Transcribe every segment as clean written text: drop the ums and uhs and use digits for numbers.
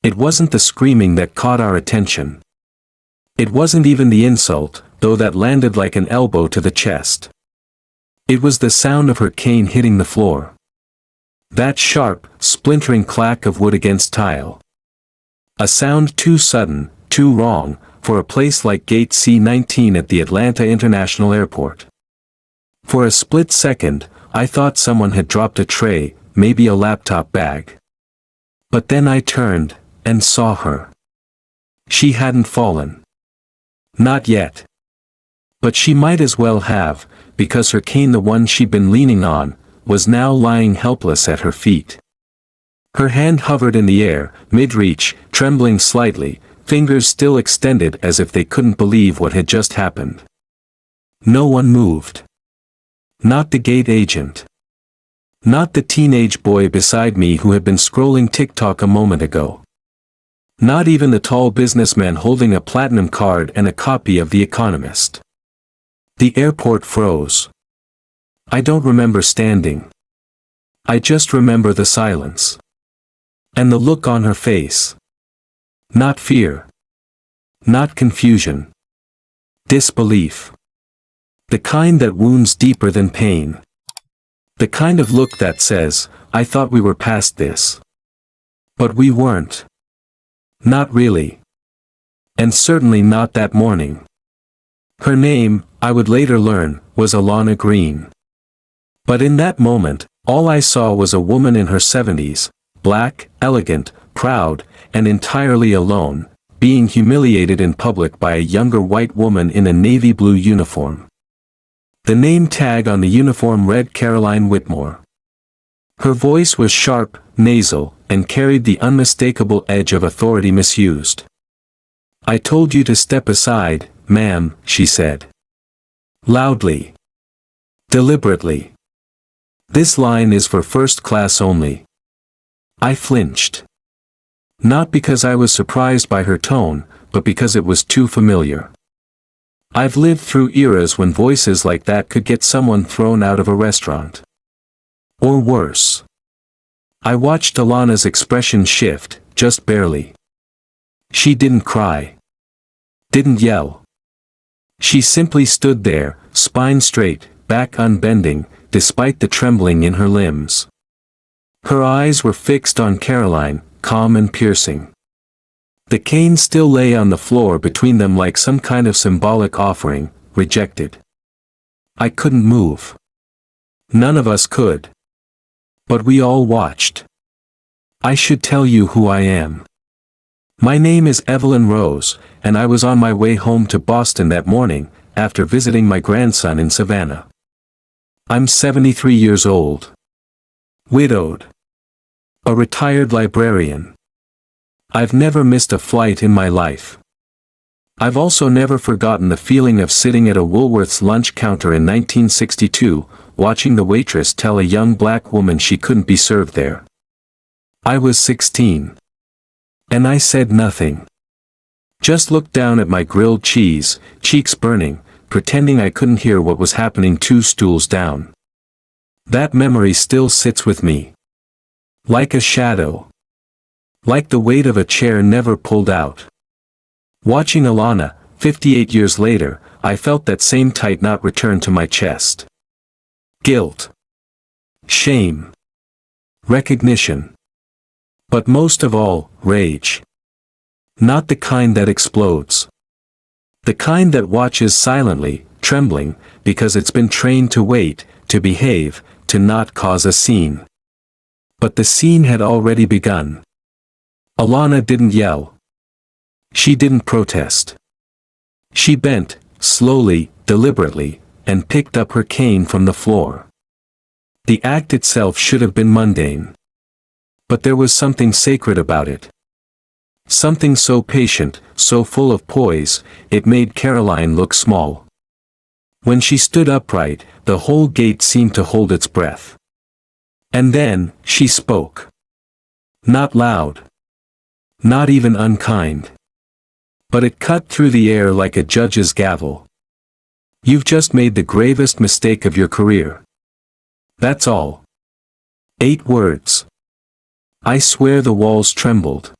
It wasn't the screaming that caught our attention. It wasn't even the insult, though that landed like an elbow to the chest. It was the sound of her cane hitting the floor. That sharp, splintering clack of wood against tile. A sound too sudden, too wrong, for a place like Gate C19 at the Atlanta International Airport. For a split second, I thought someone had dropped a tray, maybe a laptop bag. But then I turned, and saw her. She hadn't fallen. Not yet. But she might as well have, because her cane, the one she'd been leaning on, was now lying helpless at her feet. Her hand hovered in the air, mid-reach, trembling slightly, fingers still extended as if they couldn't believe what had just happened. No one moved. Not the gate agent. Not the teenage boy beside me who had been scrolling TikTok a moment ago. Not even the tall businessman holding a platinum card and a copy of The Economist. The airport froze. I don't remember standing. I just remember the silence. And the look on her face. Not fear. Not confusion. Disbelief. The kind that wounds deeper than pain. The kind of look that says, I thought we were past this. But we weren't. Not really. And certainly not that morning. Her name, I would later learn, was Alana Green. But in that moment, all I saw was a woman in her 70s, black, elegant, proud, and entirely alone, being humiliated in public by a younger white woman in a navy blue uniform. The name tag on the uniform read Caroline Whitmore. Her voice was sharp, nasal, and carried the unmistakable edge of authority misused. I told you to step aside, ma'am, she said. Loudly. Deliberately. This line is for first class only. I flinched. Not because I was surprised by her tone, but because it was too familiar. I've lived through eras when voices like that could get someone thrown out of a restaurant. Or worse. I watched Alana's expression shift, just barely. She didn't cry. Didn't yell. She simply stood there, spine straight, back unbending, despite the trembling in her limbs. Her eyes were fixed on Caroline, calm and piercing. The cane still lay on the floor between them like some kind of symbolic offering, rejected. I couldn't move. None of us could. But we all watched. I should tell you who I am. My name is Evelyn Rose, and I was on my way home to Boston that morning, after visiting my grandson in Savannah. I'm 73 years old. Widowed. A retired librarian. I've never missed a flight in my life. I've also never forgotten the feeling of sitting at a Woolworth's lunch counter in 1962, watching the waitress tell a young black woman she couldn't be served there. I was 16. And I said nothing. Just looked down at my grilled cheese, cheeks burning, pretending I couldn't hear what was happening 2 stools down. That memory still sits with me. Like a shadow. Like the weight of a chair never pulled out. Watching Alana, 58 years later, I felt that same tight knot return to my chest. Guilt. Shame. Recognition. But most of all, rage. Not the kind that explodes. The kind that watches silently, trembling, because it's been trained to wait, to behave, to not cause a scene. But the scene had already begun. Alana didn't yell. She didn't protest. She bent, slowly, deliberately, and picked up her cane from the floor. The act itself should have been mundane. But there was something sacred about it. Something so patient, so full of poise, it made Caroline look small. When she stood upright, the whole gate seemed to hold its breath. And then, she spoke. Not loud. Not even unkind. But it cut through the air like a judge's gavel. You've just made the gravest mistake of your career. That's all. 8 words. I swear the walls trembled.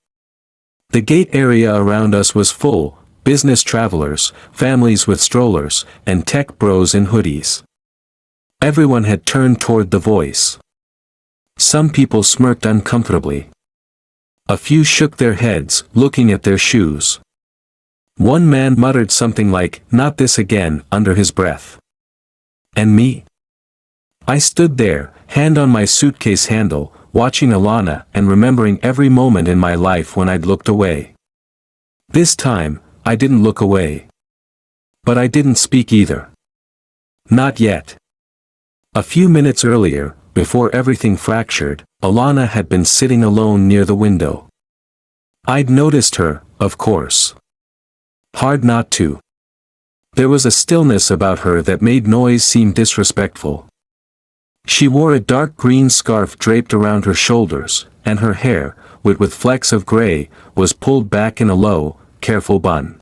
The gate area around us was full, business travelers, families with strollers, and tech bros in hoodies. Everyone had turned toward the voice. Some people smirked uncomfortably. A few shook their heads, looking at their shoes. One man muttered something like, "Not this again," under his breath. And me? I stood there, hand on my suitcase handle, watching Alana and remembering every moment in my life when I'd looked away. This time, I didn't look away. But I didn't speak either. Not yet. A few minutes earlier, before everything fractured, Alana had been sitting alone near the window. I'd noticed her, of course. Hard not to. There was a stillness about her that made noise seem disrespectful. She wore a dark green scarf draped around her shoulders, and her hair, with flecks of gray, was pulled back in a low, careful bun.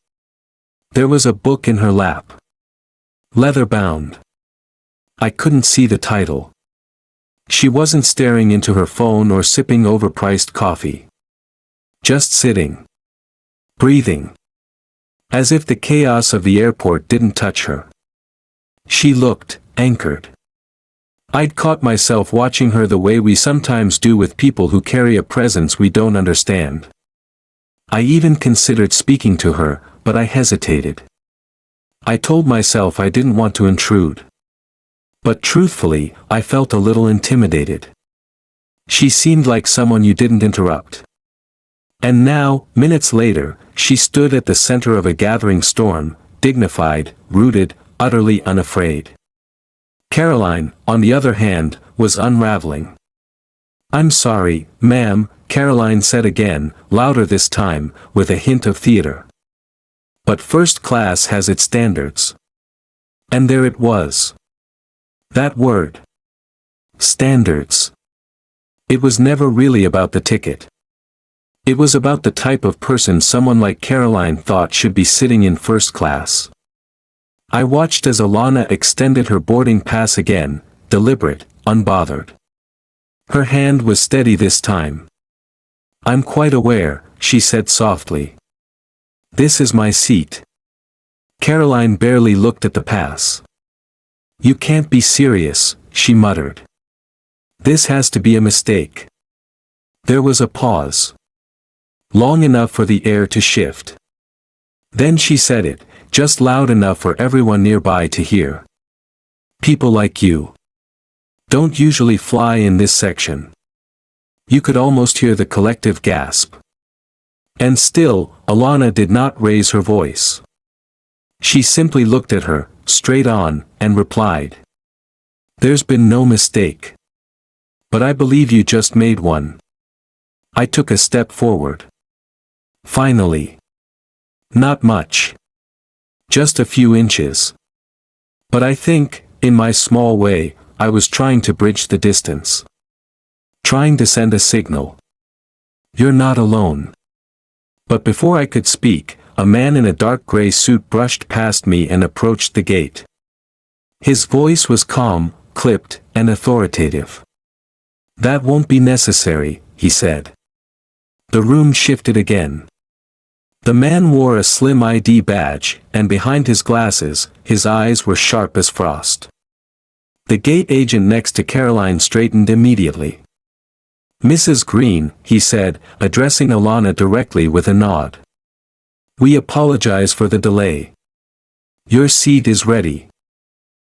There was a book in her lap. Leather-bound. I couldn't see the title. She wasn't staring into her phone or sipping overpriced coffee. Just sitting. Breathing. As if the chaos of the airport didn't touch her. She looked anchored. I'd caught myself watching her the way we sometimes do with people who carry a presence we don't understand. I even considered speaking to her, but I hesitated. I told myself I didn't want to intrude. But truthfully, I felt a little intimidated. She seemed like someone you didn't interrupt. And now, minutes later, she stood at the center of a gathering storm, dignified, rooted, utterly unafraid. Caroline, on the other hand, was unraveling. "I'm sorry, ma'am," Caroline said again, louder this time, with a hint of theater. "But first class has its standards." And there it was. That word. Standards. It was never really about the ticket. It was about the type of person someone like Caroline thought should be sitting in first class. I watched as Alana extended her boarding pass again, deliberate, unbothered. Her hand was steady this time. "I'm quite aware," she said softly. "This is my seat." Caroline barely looked at the pass. "You can't be serious," she muttered. "This has to be a mistake." There was a pause. Long enough for the air to shift. Then she said it, just loud enough for everyone nearby to hear. "People like you don't usually fly in this section." You could almost hear the collective gasp. And still, Alana did not raise her voice. She simply looked at her, straight on, and replied. "There's been no mistake. But I believe you just made one." I took a step forward. Finally. Not much. Just a few inches. But I think, in my small way, I was trying to bridge the distance. Trying to send a signal. You're not alone. But before I could speak, a man in a dark gray suit brushed past me and approached the gate. His voice was calm, clipped, and authoritative. "That won't be necessary," he said. The room shifted again. The man wore a slim ID badge, and behind his glasses, his eyes were sharp as frost. The gate agent next to Caroline straightened immediately. "Mrs. Green," he said, addressing Alana directly with a nod. "We apologize for the delay. Your seat is ready."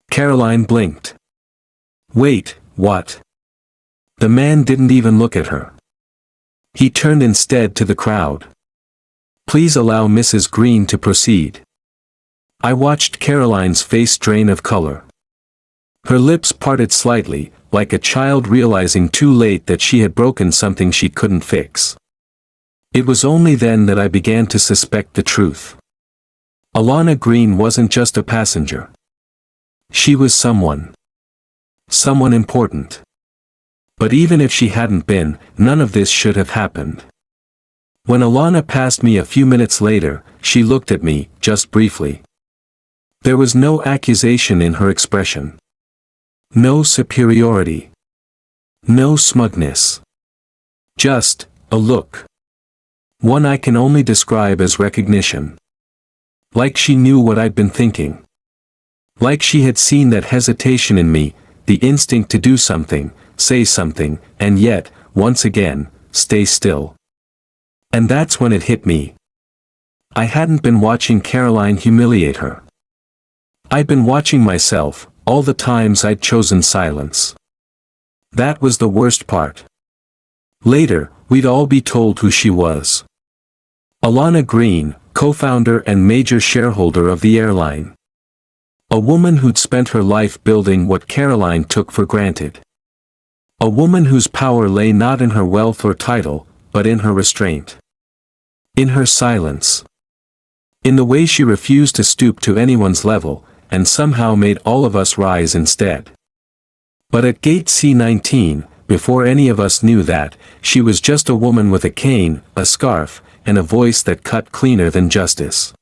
Caroline blinked. "Wait, what?" The man didn't even look at her. He turned instead to the crowd. "Please allow Mrs. Green to proceed." I watched Caroline's face drain of color. Her lips parted slightly, like a child realizing too late that she had broken something she couldn't fix. It was only then that I began to suspect the truth. Alana Green wasn't just a passenger. She was someone. Someone important. But even if she hadn't been, none of this should have happened. When Alana passed me a few minutes later, she looked at me, just briefly. There was no accusation in her expression. No superiority. No smugness. Just a look. One I can only describe as recognition. Like she knew what I'd been thinking. Like she had seen that hesitation in me, the instinct to do something, say something, and yet, once again, stay still. And that's when it hit me. I hadn't been watching Caroline humiliate her. I'd been watching myself, all the times I'd chosen silence. That was the worst part. Later, we'd all be told who she was. Alana Green, co-founder and major shareholder of the airline. A woman who'd spent her life building what Caroline took for granted. A woman whose power lay not in her wealth or title, but in her restraint. In her silence. In the way she refused to stoop to anyone's level, and somehow made all of us rise instead. But at Gate C19, before any of us knew that, she was just a woman with a cane, a scarf, and a voice that cut cleaner than justice.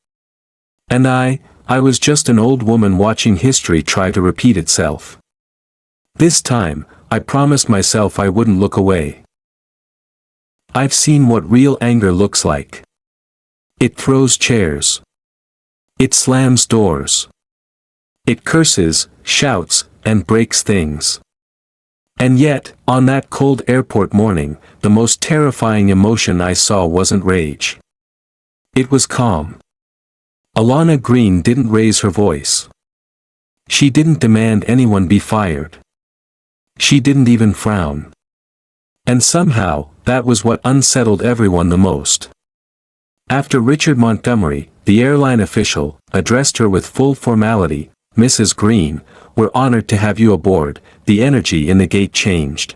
And I was just an old woman watching history try to repeat itself. This time, I promised myself I wouldn't look away. I've seen what real anger looks like. It throws chairs. It slams doors. It curses, shouts, and breaks things. And yet, on that cold airport morning, the most terrifying emotion I saw wasn't rage. It was calm. Alana Green didn't raise her voice. She didn't demand anyone be fired. She didn't even frown. And somehow, that was what unsettled everyone the most. After Richard Montgomery, the airline official, addressed her with full formality, "Mrs. Green, we're honored to have you aboard," the energy in the gate changed.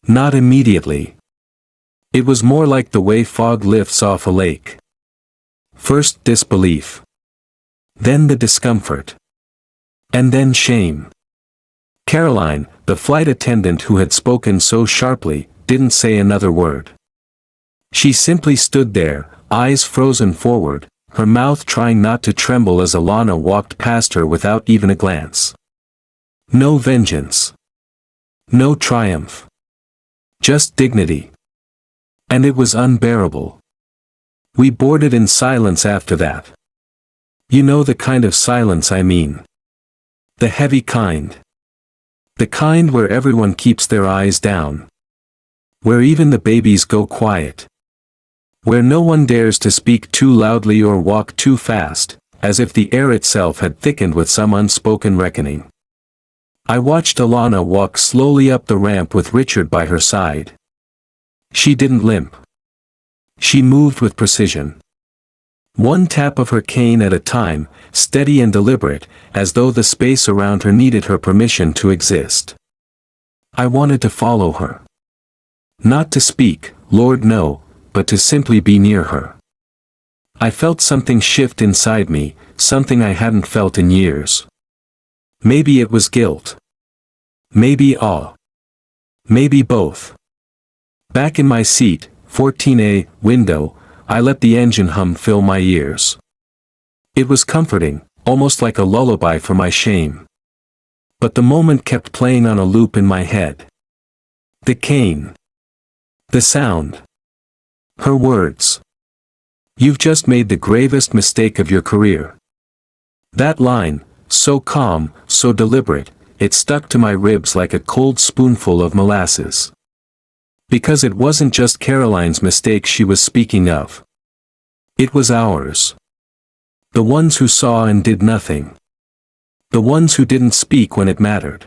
Not immediately. It was more like the way fog lifts off a lake. First disbelief. Then the discomfort. And then shame. Caroline, the flight attendant who had spoken so sharply, didn't say another word. She simply stood there, eyes frozen forward, her mouth trying not to tremble as Alana walked past her without even a glance. No vengeance. No triumph. Just dignity. And it was unbearable. We boarded in silence after that. You know the kind of silence I mean. The heavy kind. The kind where everyone keeps their eyes down. Where even the babies go quiet. Where no one dares to speak too loudly or walk too fast, as if the air itself had thickened with some unspoken reckoning. I watched Alana walk slowly up the ramp with Richard by her side. She didn't limp. She moved with precision. One tap of her cane at a time, steady and deliberate, as though the space around her needed her permission to exist. I wanted to follow her. Not to speak, Lord no, but to simply be near her. I felt something shift inside me, something I hadn't felt in years. Maybe it was guilt. Maybe awe. Maybe both. Back in my seat, 14A, window, I let the engine hum fill my ears. It was comforting, almost like a lullaby for my shame. But the moment kept playing on a loop in my head. The cane. The sound. Her words. "You've just made the gravest mistake of your career." That line, so calm, so deliberate, it stuck to my ribs like a cold spoonful of molasses. Because it wasn't just Caroline's mistake she was speaking of. It was ours. The ones who saw and did nothing. The ones who didn't speak when it mattered.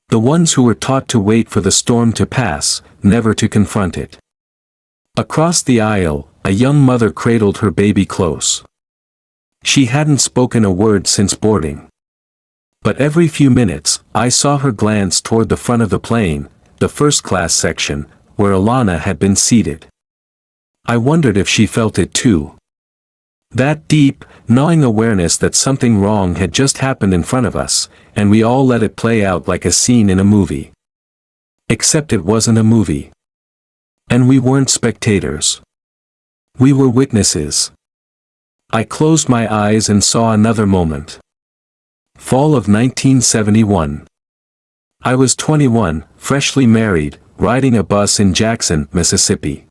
The ones who were taught to wait for the storm to pass, never to confront it. Across the aisle, a young mother cradled her baby close. She hadn't spoken a word since boarding. But every few minutes, I saw her glance toward the front of the plane, the first-class section, where Alana had been seated. I wondered if she felt it too. That deep, gnawing awareness that something wrong had just happened in front of us, and we all let it play out like a scene in a movie. Except it wasn't a movie. And we weren't spectators. We were witnesses. I closed my eyes and saw another moment. Fall of 1971. I was 21, freshly married, riding a bus in Jackson, Mississippi.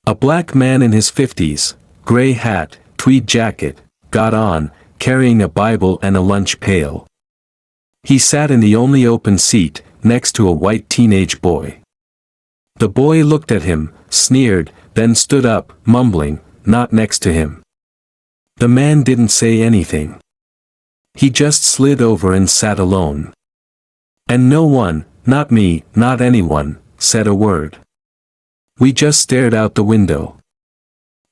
A black man in his 50s, gray hat, tweed jacket, got on, carrying a Bible and a lunch pail. He sat in the only open seat, next to a white teenage boy. The boy looked at him, sneered, then stood up, mumbling, "Not next to him." The man didn't say anything. He just slid over and sat alone. And no one, not me, not anyone, said a word. We just stared out the window.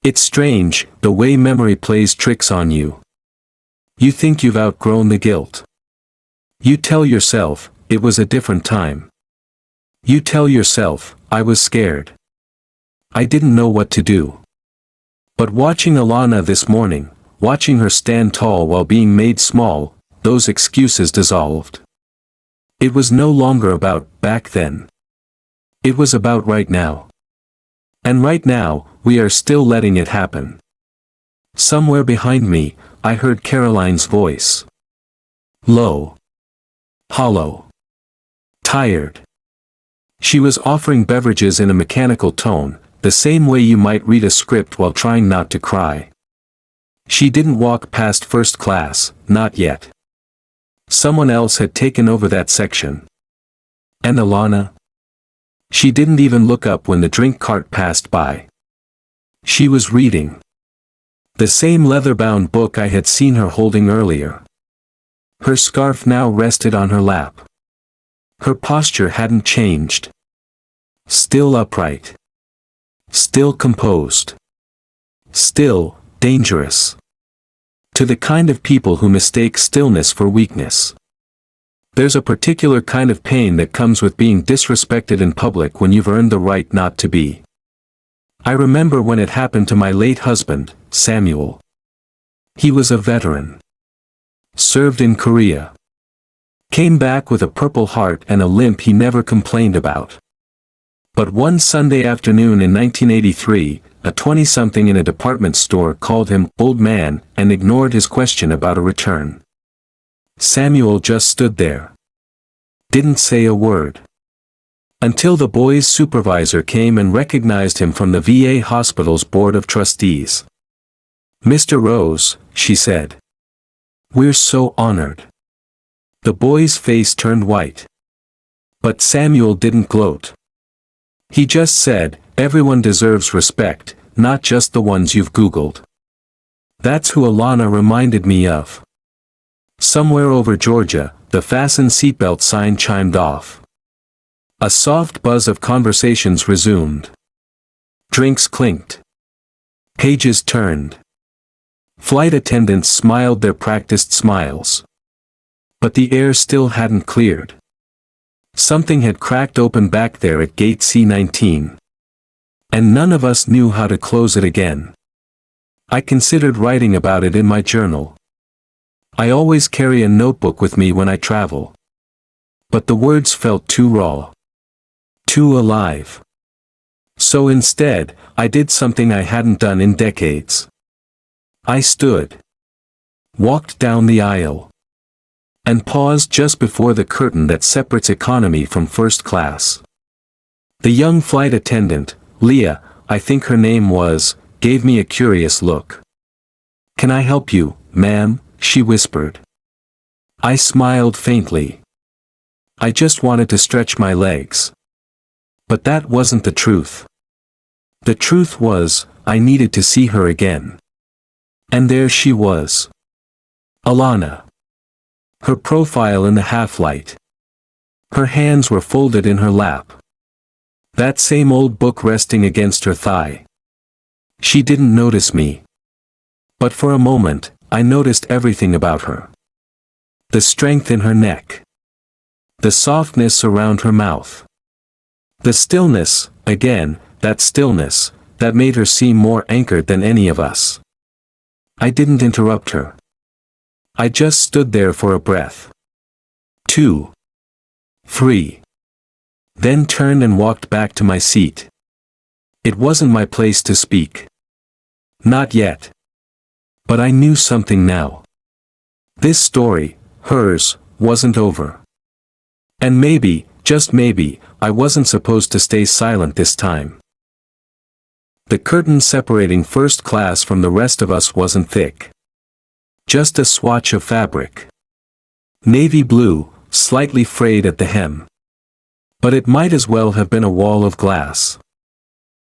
It's strange, the way memory plays tricks on you. You think you've outgrown the guilt. You tell yourself, it was a different time. You tell yourself, I was scared. I didn't know what to do. But watching Alana this morning, watching her stand tall while being made small, those excuses dissolved. It was no longer about back then. It was about right now. And right now, we are still letting it happen. Somewhere behind me, I heard Caroline's voice. Low. Hollow. Tired. She was offering beverages in a mechanical tone, the same way you might read a script while trying not to cry. She didn't walk past first class, not yet. Someone else had taken over that section. And Alana? She didn't even look up when the drink cart passed by. She was reading. The same leather-bound book I had seen her holding earlier. Her scarf now rested on her lap. Her posture hadn't changed. Still upright. Still composed. Still dangerous. To the kind of people who mistake stillness for weakness. There's a particular kind of pain that comes with being disrespected in public when you've earned the right not to be. I remember when it happened to my late husband, Samuel. He was a veteran. Served in Korea. Came back with a Purple Heart and a limp he never complained about. But one Sunday afternoon in 1983, a 20-something in a department store called him "old man" and ignored his question about a return. Samuel just stood there. Didn't say a word. Until the boy's supervisor came and recognized him from the VA hospital's board of trustees. "Mr. Rose," she said. "We're so honored." The boy's face turned white. But Samuel didn't gloat. He just said, "Everyone deserves respect, not just the ones you've Googled." That's who Alana reminded me of. Somewhere over Georgia, the fasten seatbelt sign chimed off. A soft buzz of conversations resumed. Drinks clinked. Pages turned. Flight attendants smiled their practiced smiles. But the air still hadn't cleared. Something had cracked open back there at Gate C19. And none of us knew how to close it again. I considered writing about it in my journal. I always carry a notebook with me when I travel. But the words felt too raw. Too alive. So instead, I did something I hadn't done in decades. I stood. Walked down the aisle. And paused just before the curtain that separates economy from first class. The young flight attendant, Leah, I think her name was, gave me a curious look. "Can I help you, ma'am?" she whispered. I smiled faintly. I just wanted to stretch my legs. But that wasn't the truth. The truth was, I needed to see her again. And there she was. Alana. Her profile in the half-light. Her hands were folded in her lap. That same old book resting against her thigh. She didn't notice me. But for a moment, I noticed everything about her. The strength in her neck. The softness around her mouth. The stillness, again, that stillness, that made her seem more anchored than any of us. I didn't interrupt her. I just stood there for a breath. 2. 3. Then turned and walked back to my seat. It wasn't my place to speak. Not yet. But I knew something now. This story, hers, wasn't over. And maybe, just maybe, I wasn't supposed to stay silent this time. The curtain separating first class from the rest of us wasn't thick. Just a swatch of fabric. Navy blue, slightly frayed at the hem. But it might as well have been a wall of glass.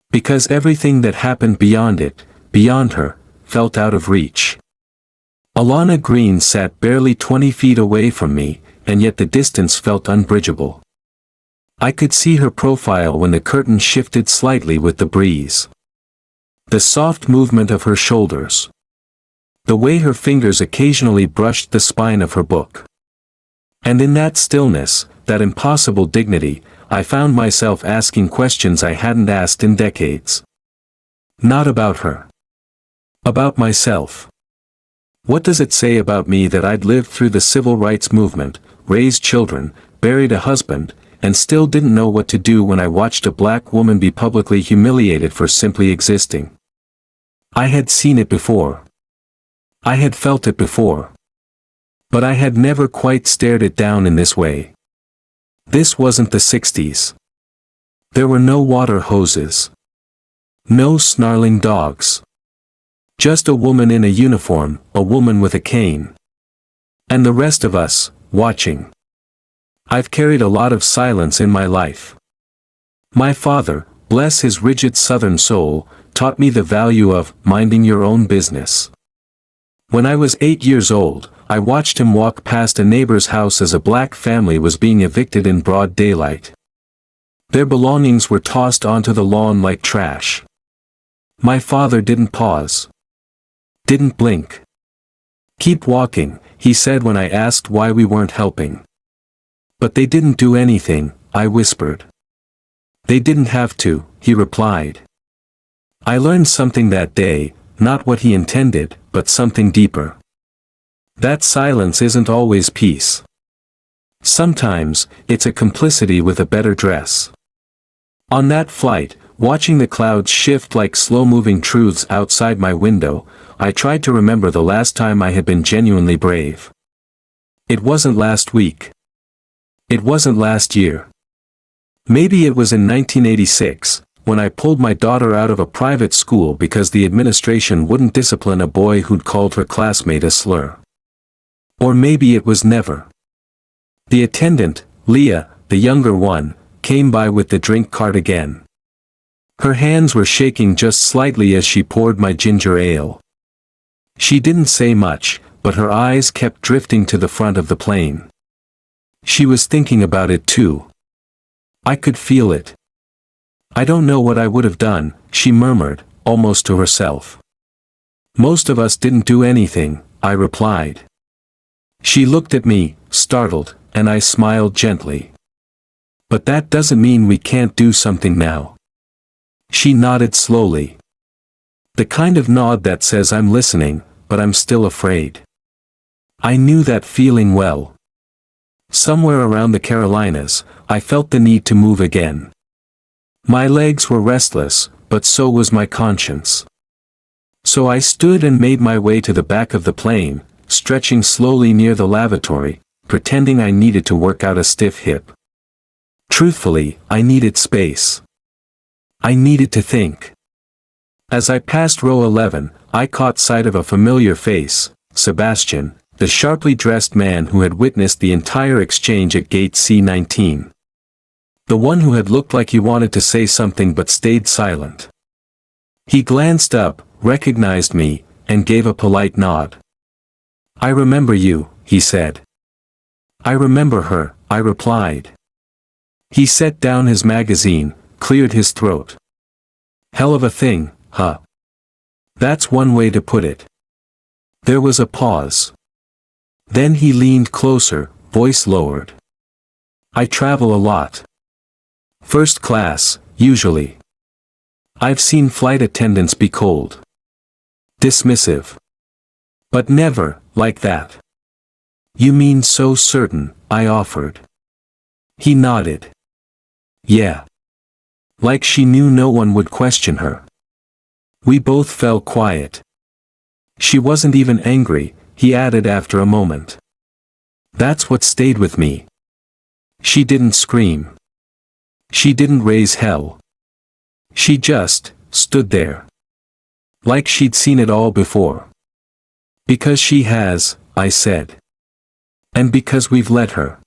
Because everything that happened beyond it, beyond her, felt out of reach. Alana Green sat barely 20 feet away from me, and yet the distance felt unbridgeable. I could see her profile when the curtain shifted slightly with the breeze. The soft movement of her shoulders. The way her fingers occasionally brushed the spine of her book. And in that stillness, that impossible dignity, I found myself asking questions I hadn't asked in decades. Not about her. About myself. What does it say about me that I'd lived through the civil rights movement, raised children, buried a husband, and still didn't know what to do when I watched a black woman be publicly humiliated for simply existing? I had seen it before. I had felt it before. But I had never quite stared it down in this way. This wasn't the 60s. There were no water hoses. No snarling dogs. Just a woman in a uniform, a woman with a cane. And the rest of us, watching. I've carried a lot of silence in my life. My father, bless his rigid Southern soul, taught me the value of minding your own business. When I was 8 years old, I watched him walk past a neighbor's house as a black family was being evicted in broad daylight. Their belongings were tossed onto the lawn like trash. My father didn't pause. Didn't blink. Keep walking, he said when I asked why we weren't helping. But they didn't do anything, I whispered. They didn't have to, he replied. I learned something that day, not what he intended, but something deeper. That silence isn't always peace. Sometimes, it's a complicity with a better dress. On that flight, watching the clouds shift like slow-moving truths outside my window, I tried to remember the last time I had been genuinely brave. It wasn't last week. It wasn't last year. Maybe it was in 1986, when I pulled my daughter out of a private school because the administration wouldn't discipline a boy who'd called her classmate a slur. Or maybe it was never. The attendant, Leah, the younger one, came by with the drink cart again. Her hands were shaking just slightly as she poured my ginger ale. She didn't say much, but her eyes kept drifting to the front of the plane. She was thinking about it too. I could feel it. I don't know what I would have done, she murmured, almost to herself. Most of us didn't do anything, I replied. She looked at me, startled, and I smiled gently. But that doesn't mean we can't do something now. She nodded slowly. The kind of nod that says I'm listening, but I'm still afraid. I knew that feeling well. Somewhere around the Carolinas, I felt the need to move again. My legs were restless, but so was my conscience. So I stood and made my way to the back of the plane, stretching slowly near the lavatory, pretending I needed to work out a stiff hip. Truthfully, I needed space. I needed to think. As I passed row 11, I caught sight of a familiar face, Sebastian, the sharply dressed man who had witnessed the entire exchange at Gate C19. The one who had looked like he wanted to say something but stayed silent. He glanced up, recognized me, and gave a polite nod. I remember you, he said. I remember her, I replied. He set down his magazine, cleared his throat. Hell of a thing, huh? That's one way to put it. There was a pause. Then he leaned closer, voice lowered. I travel a lot. First class, usually. I've seen flight attendants be cold. Dismissive. But never, like that. You mean so certain, I offered. He nodded. Yeah. Like she knew no one would question her. We both fell quiet. She wasn't even angry, he added after a moment. That's what stayed with me. She didn't scream. She didn't raise hell. She just stood there. Like she'd seen it all before. Because she has, I said. And because we've let her.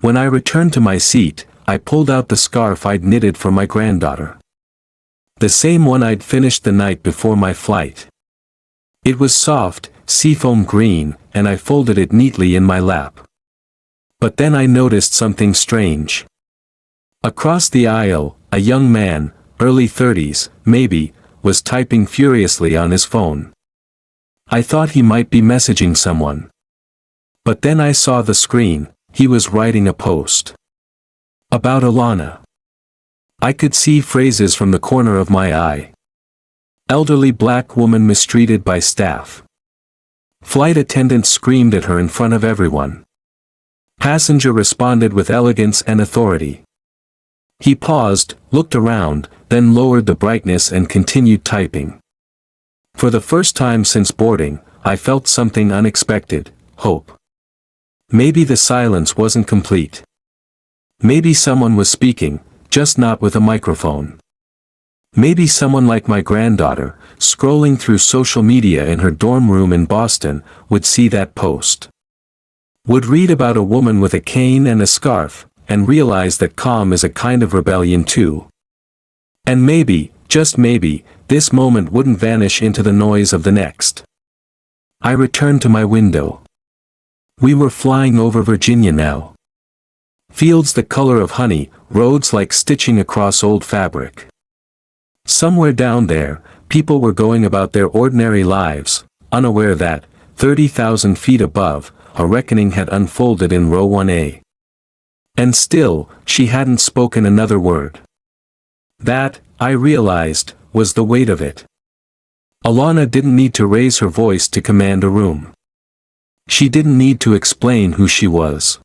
When I returned to my seat, I pulled out the scarf I'd knitted for my granddaughter. The same one I'd finished the night before my flight. It was soft, seafoam green, and I folded it neatly in my lap. But then I noticed something strange. Across the aisle, a young man, early 30s, maybe, was typing furiously on his phone. I thought he might be messaging someone. But then I saw the screen, he was writing a post. About Alana. I could see phrases from the corner of my eye. Elderly black woman mistreated by staff. Flight attendant screamed at her in front of everyone. Passenger responded with elegance and authority. He paused, looked around, then lowered the brightness and continued typing. For the first time since boarding, I felt something unexpected, hope. Maybe the silence wasn't complete. Maybe someone was speaking, just not with a microphone. Maybe someone like my granddaughter, scrolling through social media in her dorm room in Boston, would see that post. Would read about a woman with a cane and a scarf, and realize that calm is a kind of rebellion too. And maybe, just maybe, this moment wouldn't vanish into the noise of the next. I returned to my window. We were flying over Virginia now. Fields the color of honey, roads like stitching across old fabric. Somewhere down there, people were going about their ordinary lives, unaware that, 30,000 feet above, a reckoning had unfolded in row 1A. And still, she hadn't spoken another word. That, I realized, was the weight of it. Alana didn't need to raise her voice to command a room. She didn't need to explain who she was.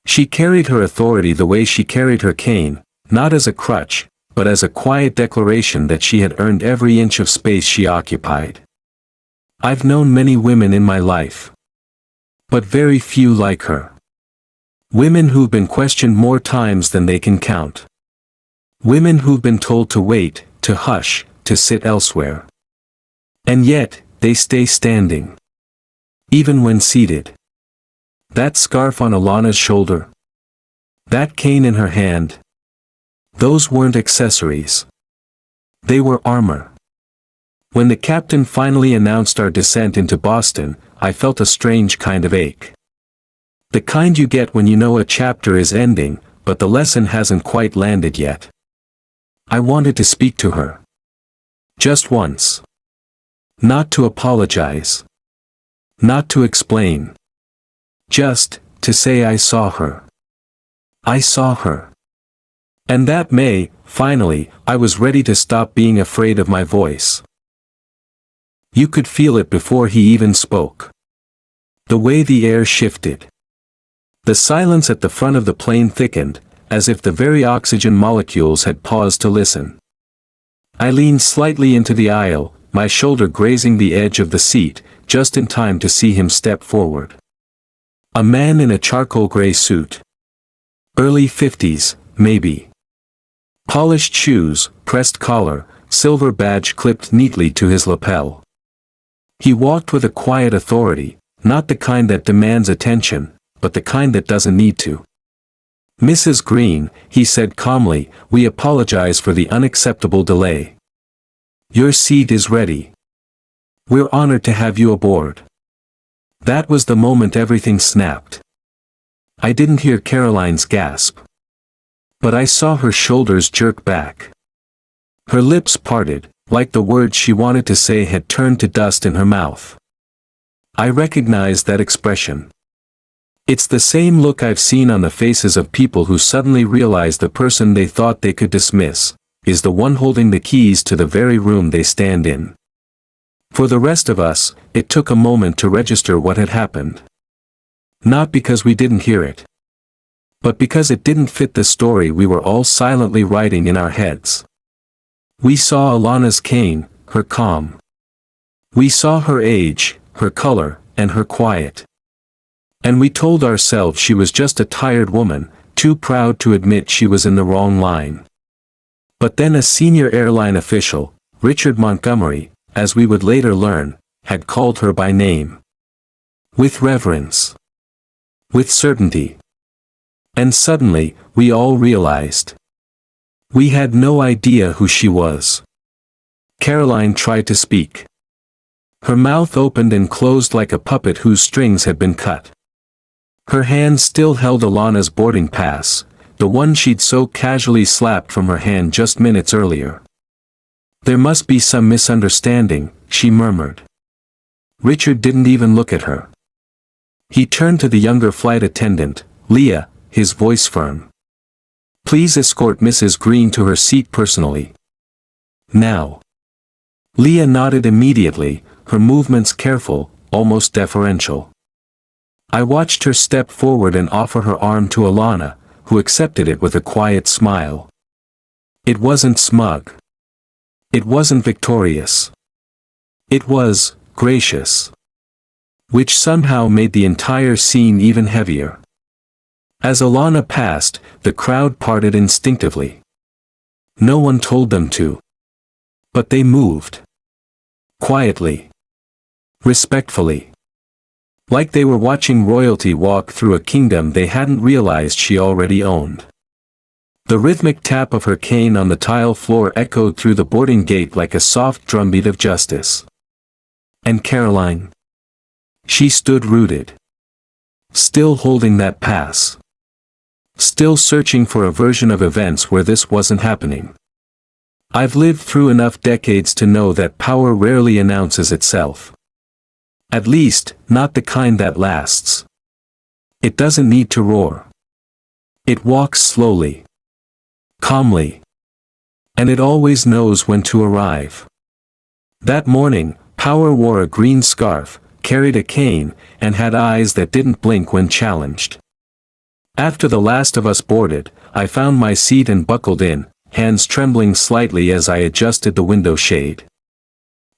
She carried her authority the way she carried her cane, not as a crutch, but as a quiet declaration that she had earned every inch of space she occupied. I've known many women in my life. But very few like her. Women who've been questioned more times than they can count. Women who've been told to wait, to hush, to sit elsewhere. And yet, they stay standing. Even when seated. That scarf on Alana's shoulder. That cane in her hand. Those weren't accessories. They were armor. When the captain finally announced our descent into Boston, I felt a strange kind of ache. The kind you get when you know a chapter is ending, but the lesson hasn't quite landed yet. I wanted to speak to her. Just once. Not to apologize. Not to explain. Just, to say I saw her. I saw her. And that May, finally, I was ready to stop being afraid of my voice. You could feel it before he even spoke. The way the air shifted. The silence at the front of the plane thickened, as if the very oxygen molecules had paused to listen. I leaned slightly into the aisle, my shoulder grazing the edge of the seat, just in time to see him step forward. A man in a charcoal gray suit. Early 50s, maybe. Polished shoes, pressed collar, silver badge clipped neatly to his lapel. He walked with a quiet authority, not the kind that demands attention, but the kind that doesn't need to. Mrs. Green, he said calmly, we apologize for the unacceptable delay. Your seat is ready. We're honored to have you aboard. That was the moment everything snapped. I didn't hear Caroline's gasp. But I saw her shoulders jerk back. Her lips parted, like the words she wanted to say had turned to dust in her mouth. I recognized that expression. It's the same look I've seen on the faces of people who suddenly realize the person they thought they could dismiss is the one holding the keys to the very room they stand in. For the rest of us, it took a moment to register what had happened. Not because we didn't hear it, but because it didn't fit the story we were all silently writing in our heads. We saw Alana's cane, her calm. We saw her age, her color, and her quiet. And we told ourselves she was just a tired woman, too proud to admit she was in the wrong line. But then a senior airline official, Richard Montgomery, as we would later learn, had called her by name. With reverence. With certainty. And suddenly, we all realized. We had no idea who she was. Caroline tried to speak. Her mouth opened and closed like a puppet whose strings had been cut. Her hand still held Alana's boarding pass, the one she'd so casually slapped from her hand just minutes earlier. "There must be some misunderstanding," she murmured. Richard didn't even look at her. He turned to the younger flight attendant, Leah, his voice firm. "Please escort Mrs. Green to her seat personally. Now." Leah nodded immediately, her movements careful, almost deferential. I watched her step forward and offer her arm to Alana, who accepted it with a quiet smile. It wasn't smug. It wasn't victorious. It was gracious. Which somehow made the entire scene even heavier. As Alana passed, the crowd parted instinctively. No one told them to. But they moved. Quietly. Respectfully. Like they were watching royalty walk through a kingdom they hadn't realized she already owned. The rhythmic tap of her cane on the tile floor echoed through the boarding gate like a soft drumbeat of justice. And Caroline? She stood rooted. Still holding that pass. Still searching for a version of events where this wasn't happening. I've lived through enough decades to know that power rarely announces itself. At least, not the kind that lasts. It doesn't need to roar. It walks slowly. Calmly. And it always knows when to arrive. That morning, power wore a green scarf, carried a cane, and had eyes that didn't blink when challenged. After the last of us boarded, I found my seat and buckled in, hands trembling slightly as I adjusted the window shade.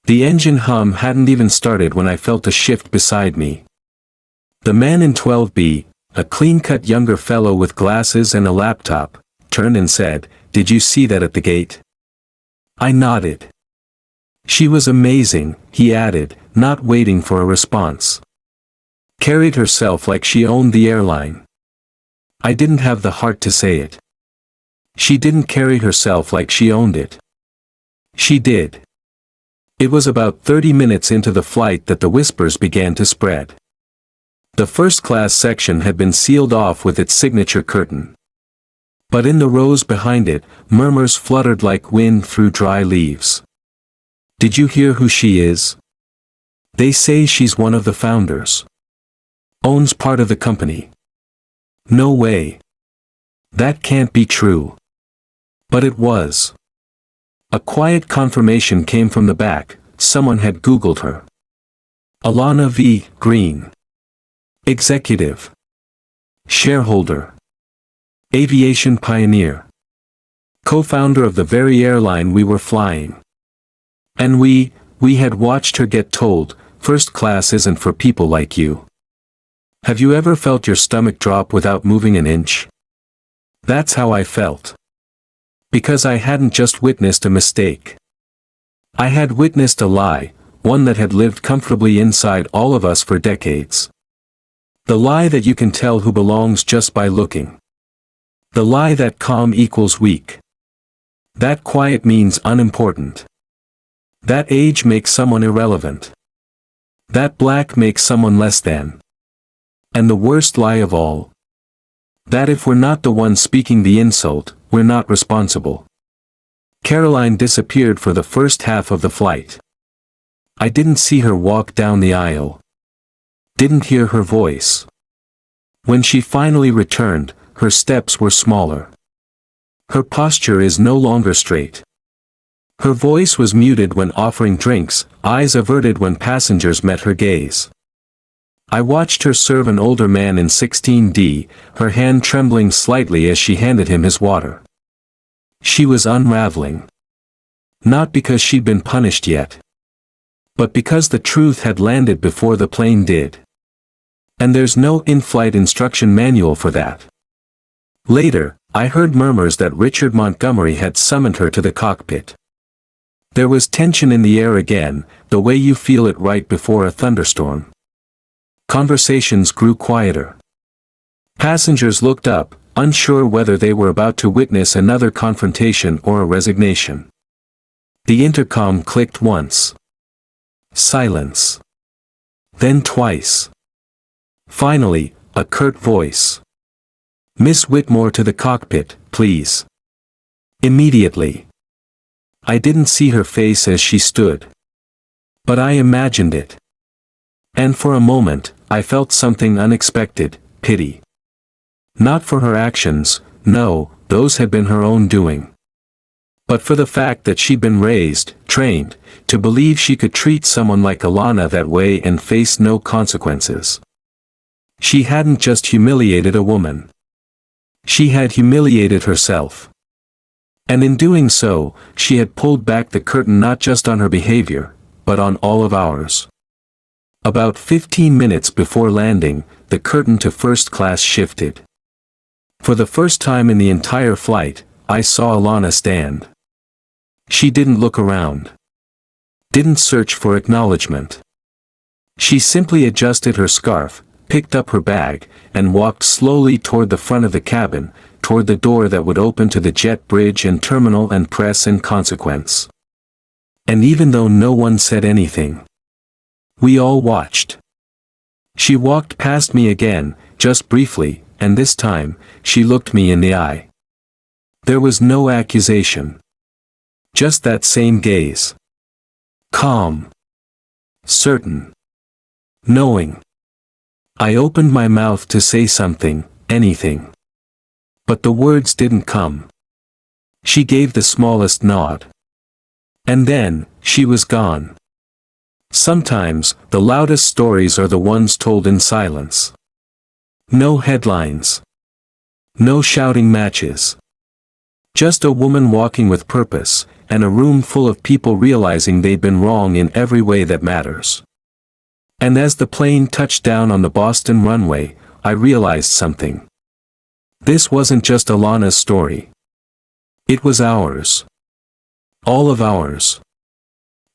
The engine hum hadn't even started when I felt a shift beside me. The man in 12B, a clean-cut younger fellow with glasses and a laptop, turned and said, "Did you see that at the gate?" I nodded. "She was amazing," he added, not waiting for a response. "Carried herself like she owned the airline." I didn't have the heart to say it. She didn't carry herself like she owned it. She did. It was about 30 minutes into the flight that the whispers began to spread. The first-class section had been sealed off with its signature curtain. But in the rows behind it, murmurs fluttered like wind through dry leaves. "Did you hear who she is? They say she's one of the founders. Owns part of the company." No way. That can't be true. But it was. A quiet confirmation came from the back. Someone had Googled her. Alana V. Green. Executive. Shareholder. Aviation pioneer. Co-founder of the very airline we were flying. And we had watched her get told, "First class isn't for people like you." Have you ever felt your stomach drop without moving an inch? That's how I felt. Because I hadn't just witnessed a mistake. I had witnessed a lie, one that had lived comfortably inside all of us for decades. The lie that you can tell who belongs just by looking. The lie that calm equals weak. That quiet means unimportant. That age makes someone irrelevant. That black makes someone less than. And the worst lie of all. That if we're not the ones speaking the insult, we're not responsible. Caroline disappeared for the first half of the flight. I didn't see her walk down the aisle. Didn't hear her voice. When she finally returned, her steps were smaller. Her posture is no longer straight. Her voice was muted when offering drinks, eyes averted when passengers met her gaze. I watched her serve an older man in 16D, her hand trembling slightly as she handed him his water. She was unraveling. Not because she'd been punished yet. But because the truth had landed before the plane did. And there's no in-flight instruction manual for that. Later, I heard murmurs that Richard Montgomery had summoned her to the cockpit. There was tension in the air again, the way you feel it right before a thunderstorm. Conversations grew quieter. Passengers looked up, unsure whether they were about to witness another confrontation or a resignation. The intercom clicked once. Silence. Then twice. Finally, a curt voice. "Miss Whitmore to the cockpit, please." Immediately. I didn't see her face as she stood. But I imagined it. And for a moment, I felt something unexpected, pity. Not for her actions, no, those had been her own doing. But for the fact that she'd been raised, trained, to believe she could treat someone like Alana that way and face no consequences. She hadn't just humiliated a woman. She had humiliated herself. And in doing so, she had pulled back the curtain not just on her behavior, but on all of ours. About 15 minutes before landing, the curtain to first class shifted. For the first time in the entire flight, I saw Alana stand. She didn't look around. Didn't search for acknowledgement. She simply adjusted her scarf, picked up her bag, and walked slowly toward the front of the cabin, toward the door that would open to the jet bridge and terminal and press in consequence. And even though no one said anything, we all watched. She walked past me again, just briefly, and this time, she looked me in the eye. There was no accusation. Just that same gaze. Calm. Certain. Knowing. I opened my mouth to say something, anything. But the words didn't come. She gave the smallest nod. And then, she was gone. Sometimes, the loudest stories are the ones told in silence. No headlines. No shouting matches. Just a woman walking with purpose, and a room full of people realizing they'd been wrong in every way that matters. And as the plane touched down on the Boston runway, I realized something. This wasn't just Alana's story. It was ours. All of ours.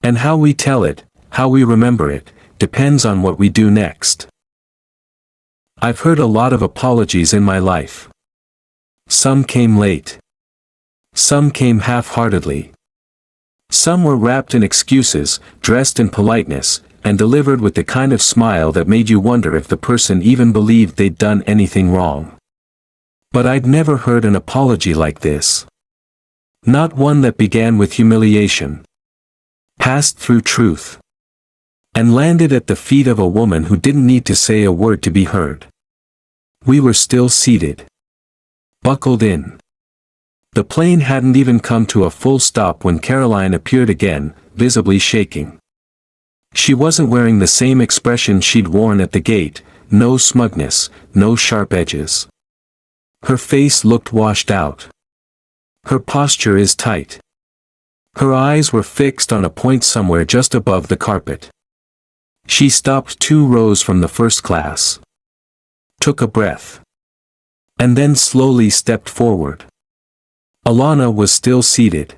And how we tell it, how we remember it, depends on what we do next. I've heard a lot of apologies in my life. Some came late. Some came half-heartedly. Some were wrapped in excuses, dressed in politeness, and delivered with the kind of smile that made you wonder if the person even believed they'd done anything wrong. But I'd never heard an apology like this. Not one that began with humiliation, passed through truth, and landed at the feet of a woman who didn't need to say a word to be heard. We were still seated. Buckled in. The plane hadn't even come to a full stop when Caroline appeared again, visibly shaking. She wasn't wearing the same expression she'd worn at the gate, no smugness, no sharp edges. Her face looked washed out. Her posture is tight. Her eyes were fixed on a point somewhere just above the carpet. She stopped 2 rows from the first class. Took a breath. And then slowly stepped forward. Alana was still seated.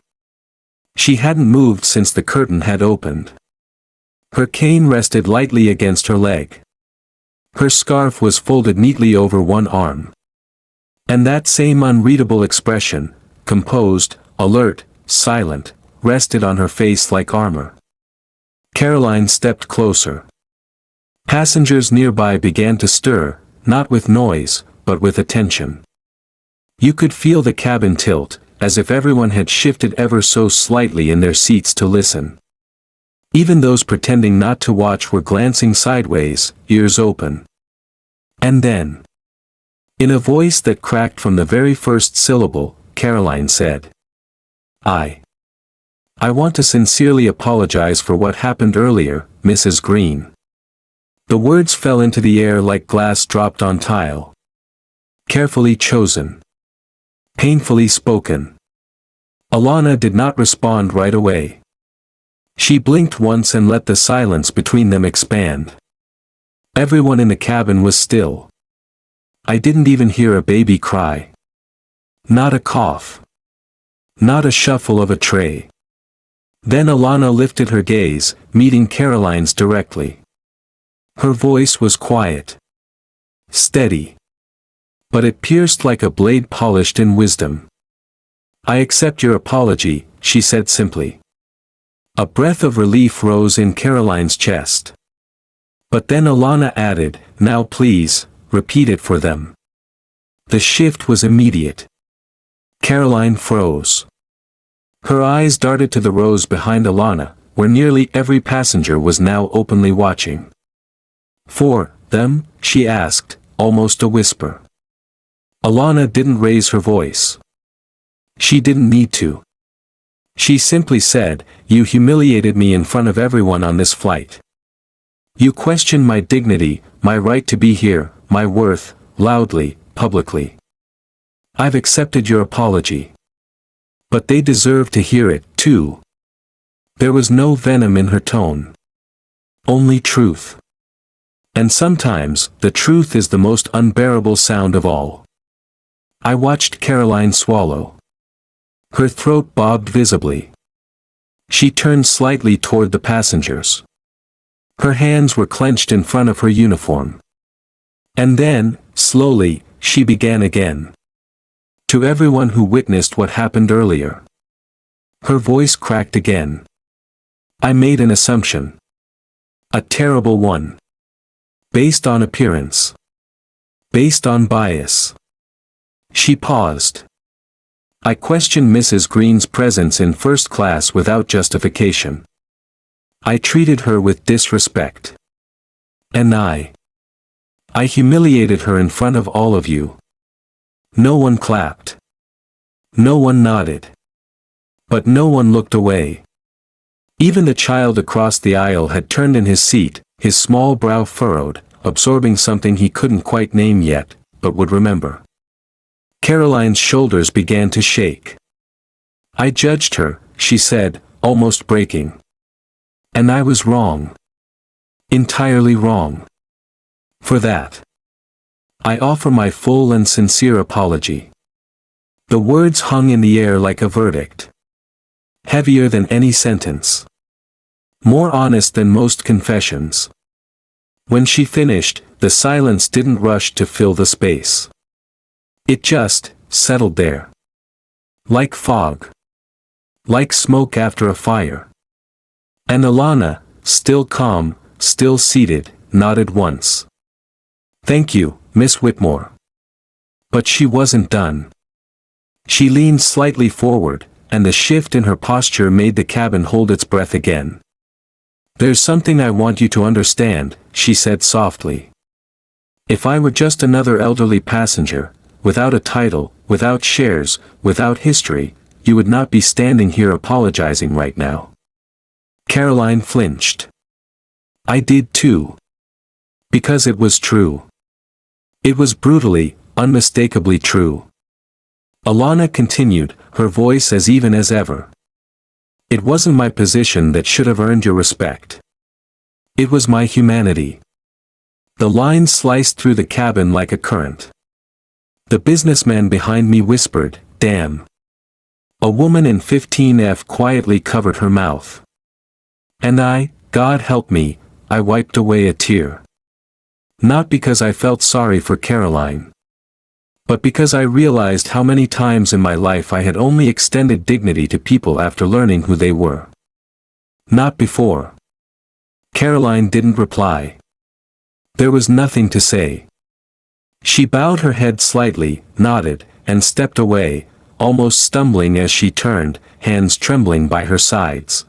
She hadn't moved since the curtain had opened. Her cane rested lightly against her leg. Her scarf was folded neatly over one arm. And that same unreadable expression, composed, alert, silent, rested on her face like armor. Caroline stepped closer. Passengers nearby began to stir, not with noise, but with attention. You could feel the cabin tilt, as if everyone had shifted ever so slightly in their seats to listen. Even those pretending not to watch were glancing sideways, ears open. And then, in a voice that cracked from the very first syllable, Caroline said, I want to sincerely apologize for what happened earlier, Mrs. Green." The words fell into the air like glass dropped on tile. Carefully chosen. Painfully spoken. Alana did not respond right away. She blinked once and let the silence between them expand. Everyone in the cabin was still. I didn't even hear a baby cry. Not a cough. Not a shuffle of a tray. Then Alana lifted her gaze, meeting Caroline's directly. Her voice was quiet. Steady. But it pierced like a blade polished in wisdom. I accept your apology, she said simply. A breath of relief rose in Caroline's chest. But then Alana added, now please, repeat it for them. The shift was immediate. Caroline froze. Her eyes darted to the rows behind Alana, where nearly every passenger was now openly watching. For them, she asked, almost a whisper. Alana didn't raise her voice. She didn't need to. She simply said, you humiliated me in front of everyone on this flight. You questioned my dignity, my right to be here, my worth, loudly, publicly. I've accepted your apology. But they deserve to hear it, too. There was no venom in her tone. Only truth. And sometimes, the truth is the most unbearable sound of all. I watched Caroline swallow. Her throat bobbed visibly. She turned slightly toward the passengers. Her hands were clenched in front of her uniform. And then, slowly, she began again. To everyone who witnessed what happened earlier. Her voice cracked again. I made an assumption. A terrible one. Based on appearance. Based on bias. She paused. I questioned Mrs. Green's presence in first class without justification. I treated her with disrespect. And I humiliated her in front of all of you. No one clapped. No one nodded. But no one looked away. Even the child across the aisle had turned in his seat, his small brow furrowed, absorbing something he couldn't quite name yet, but would remember. Caroline's shoulders began to shake. I judged her, she said, almost breaking. And I was wrong. Entirely wrong. For that, I offer my full and sincere apology. The words hung in the air like a verdict. Heavier than any sentence. More honest than most confessions. When she finished, the silence didn't rush to fill the space. It just settled there. Like fog. Like smoke after a fire. And Alana, still calm, still seated, nodded once. Thank you, Miss Whitmore. But she wasn't done. She leaned slightly forward, and the shift in her posture made the cabin hold its breath again. There's something I want you to understand, she said softly. If I were just another elderly passenger, without a title, without shares, without history, you would not be standing here apologizing right now. Caroline flinched. I did too. Because it was true. It was brutally, unmistakably true. Alana continued, her voice as even as ever. It wasn't my position that should have earned your respect. It was my humanity. The line sliced through the cabin like a current. The businessman behind me whispered, damn. A woman in 15F quietly covered her mouth. And I, God help me, I wiped away a tear. Not because I felt sorry for Caroline. But because I realized how many times in my life I had only extended dignity to people after learning who they were. Not before. Caroline didn't reply. There was nothing to say. She bowed her head slightly, nodded, and stepped away, almost stumbling as she turned, hands trembling by her sides.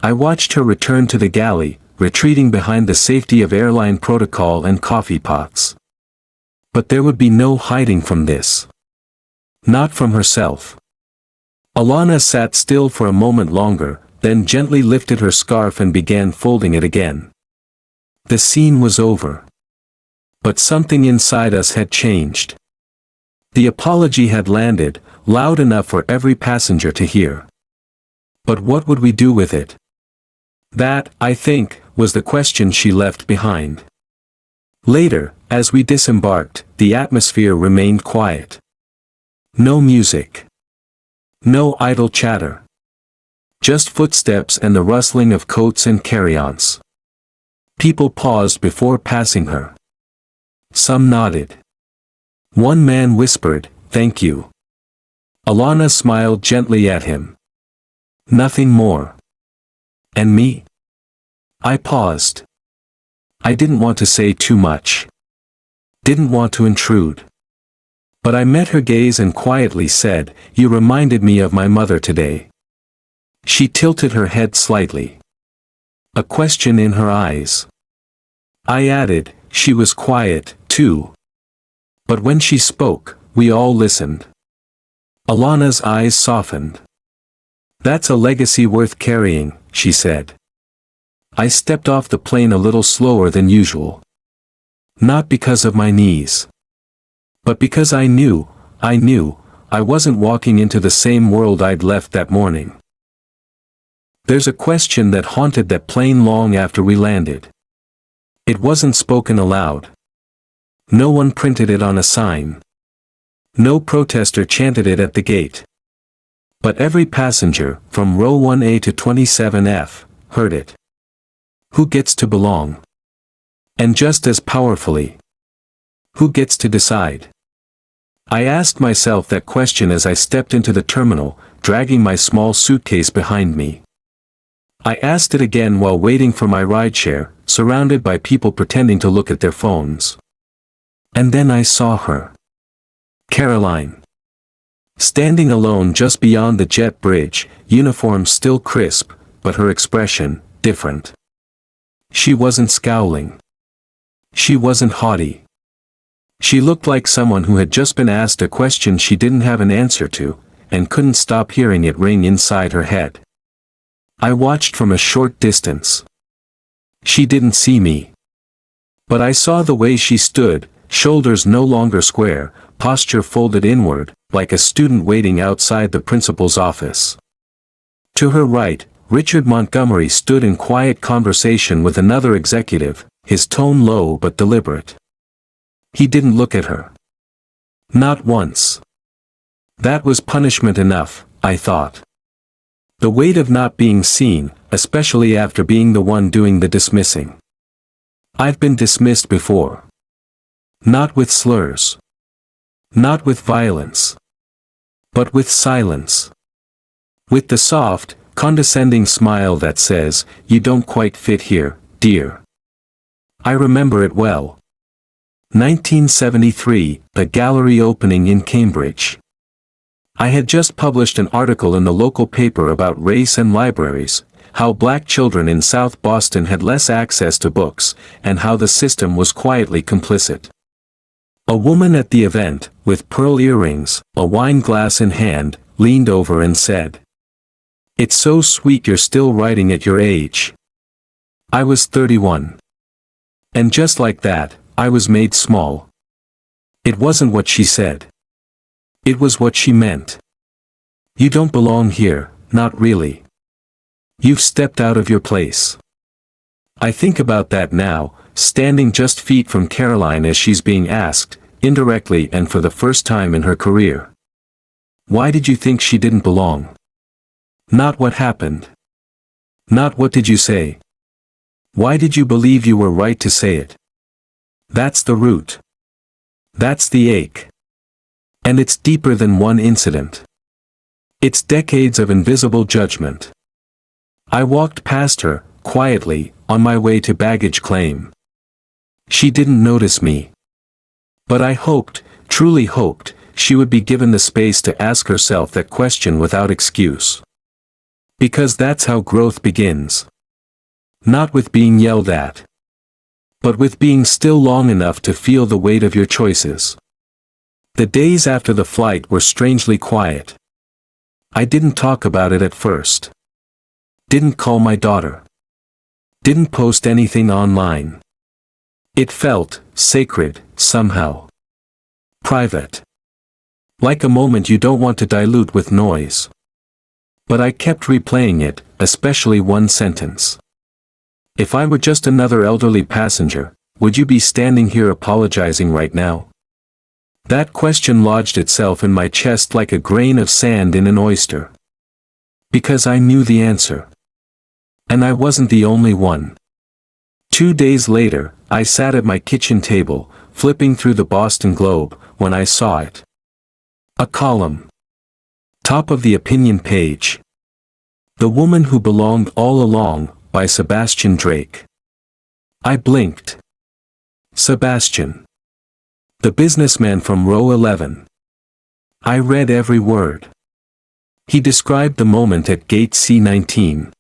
I watched her return to the galley, retreating behind the safety of airline protocol and coffee pots. But there would be no hiding from this. Not from herself. Alana sat still for a moment longer, then gently lifted her scarf and began folding it again. The scene was over. But something inside us had changed. The apology had landed, loud enough for every passenger to hear. But what would we do with it? That, I think, was the question she left behind. Later, as we disembarked, the atmosphere remained quiet. No music. No idle chatter. Just footsteps and the rustling of coats and carry-ons. People paused before passing her. Some nodded. One man whispered, "Thank you." Alana smiled gently at him. Nothing more. And me? I paused. I didn't want to say too much. Didn't want to intrude. But I met her gaze and quietly said, "You reminded me of my mother today." She tilted her head slightly. A question in her eyes. I added, "She was quiet, too." But when she spoke, we all listened. Alana's eyes softened. "That's a legacy worth carrying," she said. I stepped off the plane a little slower than usual. Not because of my knees. But because I knew I wasn't walking into the same world I'd left that morning. There's a question that haunted that plane long after we landed. It wasn't spoken aloud. No one printed it on a sign. No protester chanted it at the gate. But every passenger, from row 1A to 27F, heard it. Who gets to belong? And just as powerfully, who gets to decide? I asked myself that question as I stepped into the terminal, dragging my small suitcase behind me. I asked it again while waiting for my rideshare, surrounded by people pretending to look at their phones. And then I saw her. Caroline. Standing alone just beyond the jet bridge, uniform still crisp, but her expression, different. She wasn't scowling. She wasn't haughty. She looked like someone who had just been asked a question she didn't have an answer to, and couldn't stop hearing it ring inside her head. I watched from a short distance. She didn't see me. But I saw the way she stood, shoulders no longer square, posture folded inward, like a student waiting outside the principal's office. To her right, Richard Montgomery stood in quiet conversation with another executive, his tone low but deliberate. He didn't look at her. Not once. That was punishment enough, I thought. The weight of not being seen, especially after being the one doing the dismissing. I've been dismissed before. Not with slurs. Not with violence. But with silence. With the soft, condescending smile that says, "You don't quite fit here, dear." I remember it well. 1973, the gallery opening in Cambridge. I had just published an article in the local paper about race and libraries, how black children in South Boston had less access to books, and how the system was quietly complicit. A woman at the event, with pearl earrings, a wine glass in hand, leaned over and said, "It's so sweet you're still writing at your age." I was 31. And just like that, I was made small. It wasn't what she said. It was what she meant. You don't belong here, not really. You've stepped out of your place. I think about that now, standing just feet from Caroline as she's being asked, indirectly and for the first time in her career. Why did you think she didn't belong? Not what happened. Not what did you say. Why did you believe you were right to say it? That's the root. That's the ache. And it's deeper than one incident. It's decades of invisible judgment. I walked past her, quietly, on my way to baggage claim. She didn't notice me. But I hoped, truly hoped, she would be given the space to ask herself that question without excuse. Because that's how growth begins. Not with being yelled at. But with being still long enough to feel the weight of your choices. The days after the flight were strangely quiet. I didn't talk about it at first. Didn't call my daughter. Didn't post anything online. It felt sacred, somehow. Private. Like a moment you don't want to dilute with noise. But I kept replaying it, especially one sentence. If I were just another elderly passenger, would you be standing here apologizing right now? That question lodged itself in my chest like a grain of sand in an oyster. Because I knew the answer. And I wasn't the only one. 2 days later, I sat at my kitchen table, flipping through the Boston Globe, when I saw it. A column. Top of the opinion page. The Woman Who Belonged All Along, by Sebastian Drake. I blinked. Sebastian. The businessman from row 11. I read every word. He described the moment at Gate C19.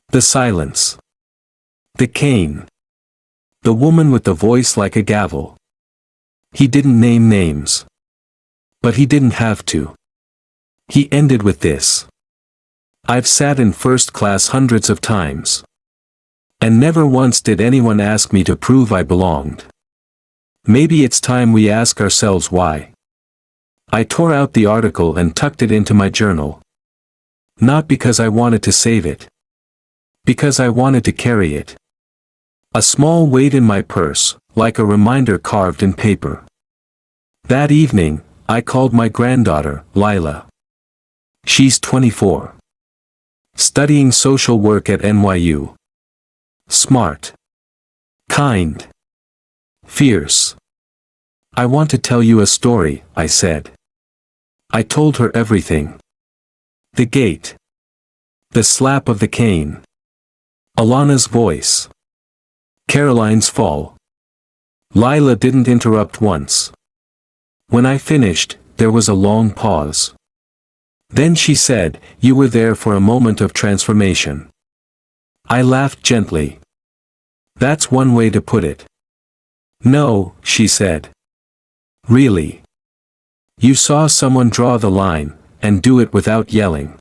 The silence. The cane. The woman with the voice like a gavel. He didn't name names. But he didn't have to. He ended with this. I've sat in first class hundreds of times. And never once did anyone ask me to prove I belonged. Maybe it's time we ask ourselves why. I tore out the article and tucked it into my journal. Not because I wanted to save it. Because I wanted to carry it. A small weight in my purse, like a reminder carved in paper. That evening, I called my granddaughter, Lila. She's 24. Studying social work at NYU. Smart. Kind. Fierce. I want to tell you a story, I said. I told her everything. The gate. The slap of the cane. Alana's voice. Caroline's fall. Lila didn't interrupt once. When I finished, there was a long pause. Then she said, "You were there for a moment of transformation." I laughed gently. That's one way to put it. No, she said. Really. You saw someone draw the line, and do it without yelling.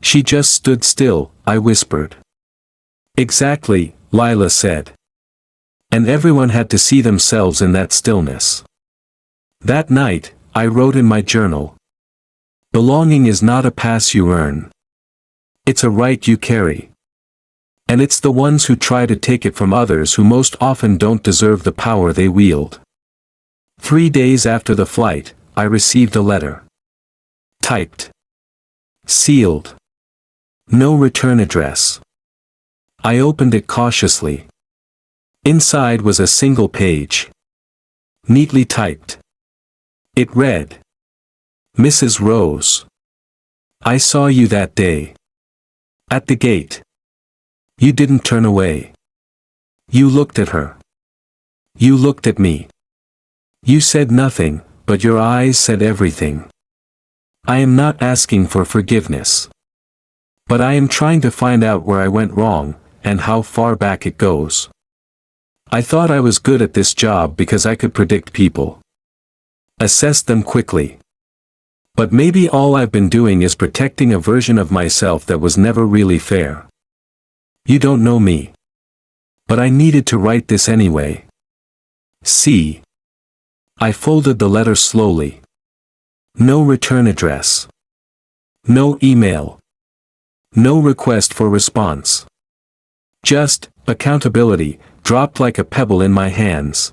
She just stood still, I whispered. Exactly, Lila said. And everyone had to see themselves in that stillness. That night, I wrote in my journal. Belonging is not a pass you earn. It's a right you carry. And it's the ones who try to take it from others who most often don't deserve the power they wield. 3 days after the flight, I received a letter. Typed. Sealed. No return address. I opened it cautiously. Inside was a single page. Neatly typed. It read. Mrs. Rose. I saw you that day. At the gate. You didn't turn away. You looked at her. You looked at me. You said nothing, but your eyes said everything. I am not asking for forgiveness. But I am trying to find out where I went wrong, and how far back it goes. I thought I was good at this job because I could predict people. Assess them quickly. But maybe all I've been doing is protecting a version of myself that was never really fair. You don't know me. But I needed to write this anyway. See. I folded the letter slowly. No return address. No email. No request for response. Just, accountability, dropped like a pebble in my hands.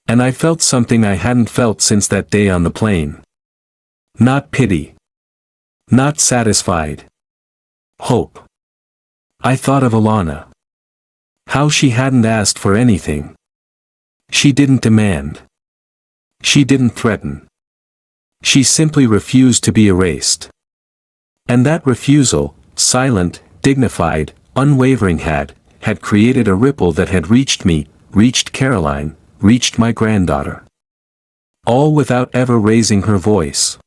And I felt something I hadn't felt since that day on the plane. Not pity. Not satisfied. Hope. I thought of Alana. How she hadn't asked for anything. She didn't demand. She didn't threaten. She simply refused to be erased. And that refusal, silent, dignified, unwavering had created a ripple that had reached me, reached Caroline, reached my granddaughter. All without ever raising her voice.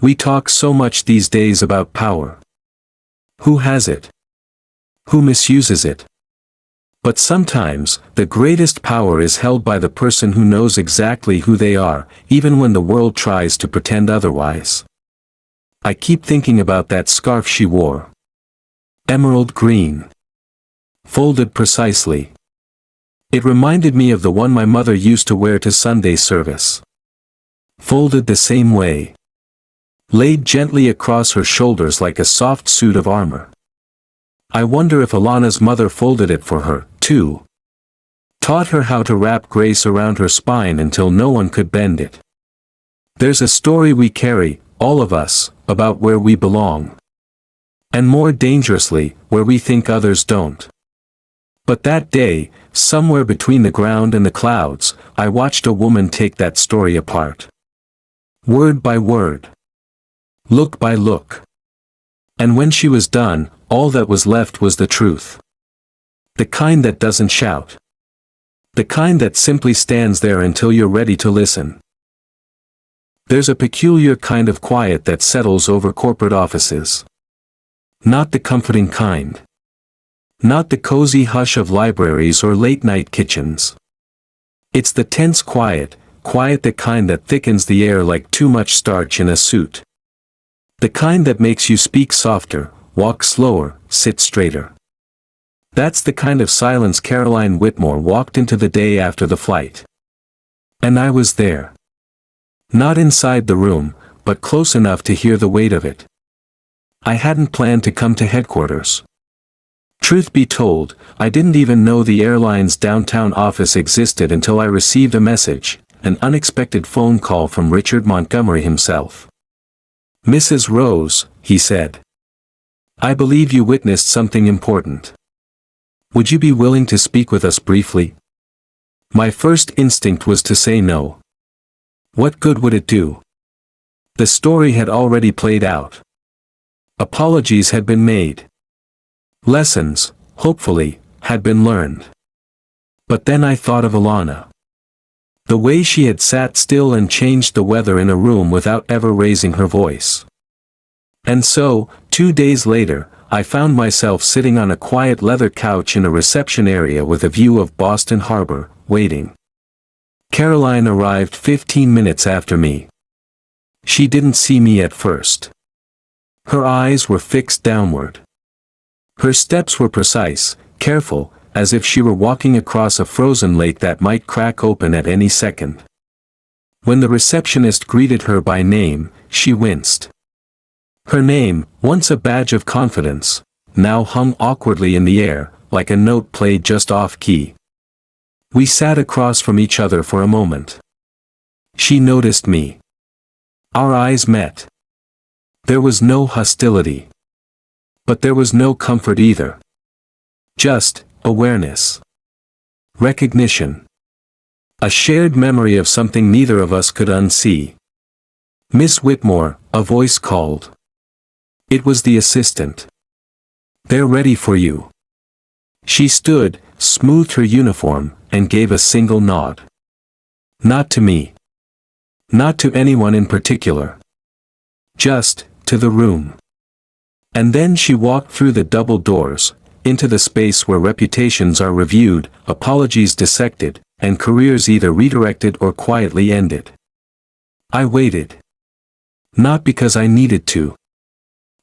We talk so much these days about power. Who has it? Who misuses it? But sometimes, the greatest power is held by the person who knows exactly who they are, even when the world tries to pretend otherwise. I keep thinking about that scarf she wore. Emerald green. Folded precisely. It reminded me of the one my mother used to wear to Sunday service. Folded the same way. Laid gently across her shoulders like a soft suit of armor. I wonder if Alana's mother folded it for her, too. Taught her how to wrap grace around her spine until no one could bend it. There's a story we carry, all of us, about where we belong. And more dangerously, where we think others don't. But that day, somewhere between the ground and the clouds, I watched a woman take that story apart. Word by word. Look by look. And when she was done, all that was left was the truth. The kind that doesn't shout. The kind that simply stands there until you're ready to listen. There's a peculiar kind of quiet that settles over corporate offices. Not the comforting kind. Not the cozy hush of libraries or late-night kitchens. It's the tense quiet, the kind that thickens the air like too much starch in a suit. The kind that makes you speak softer, walk slower, sit straighter. That's the kind of silence Caroline Whitmore walked into the day after the flight. And I was there. Not inside the room, but close enough to hear the weight of it. I hadn't planned to come to headquarters. Truth be told, I didn't even know the airline's downtown office existed until I received a message, an unexpected phone call from Richard Montgomery himself. "Mrs. Rose," he said. "I believe you witnessed something important. Would you be willing to speak with us briefly?" My first instinct was to say no. What good would it do? The story had already played out. Apologies had been made. Lessons, hopefully, had been learned. But then I thought of Alana. The way she had sat still and changed the weather in a room without ever raising her voice. And so, 2 days later, I found myself sitting on a quiet leather couch in a reception area with a view of Boston Harbor, waiting. Caroline arrived 15 minutes after me. She didn't see me at first. Her eyes were fixed downward. Her steps were precise, careful, as if she were walking across a frozen lake that might crack open at any second. When the receptionist greeted her by name, she winced. Her name, once a badge of confidence, now hung awkwardly in the air, like a note played just off-key. We sat across from each other for a moment. She noticed me. Our eyes met. There was no hostility. But there was no comfort either. Just awareness. Recognition. A shared memory of something neither of us could unsee. "Miss Whitmore," a voice called. It was the assistant. "They're ready for you." She stood, smoothed her uniform, and gave a single nod. Not to me. Not to anyone in particular. Just, to the room. And then she walked through the double doors, into the space where reputations are reviewed, apologies dissected, and careers either redirected or quietly ended. I waited. Not because I needed to.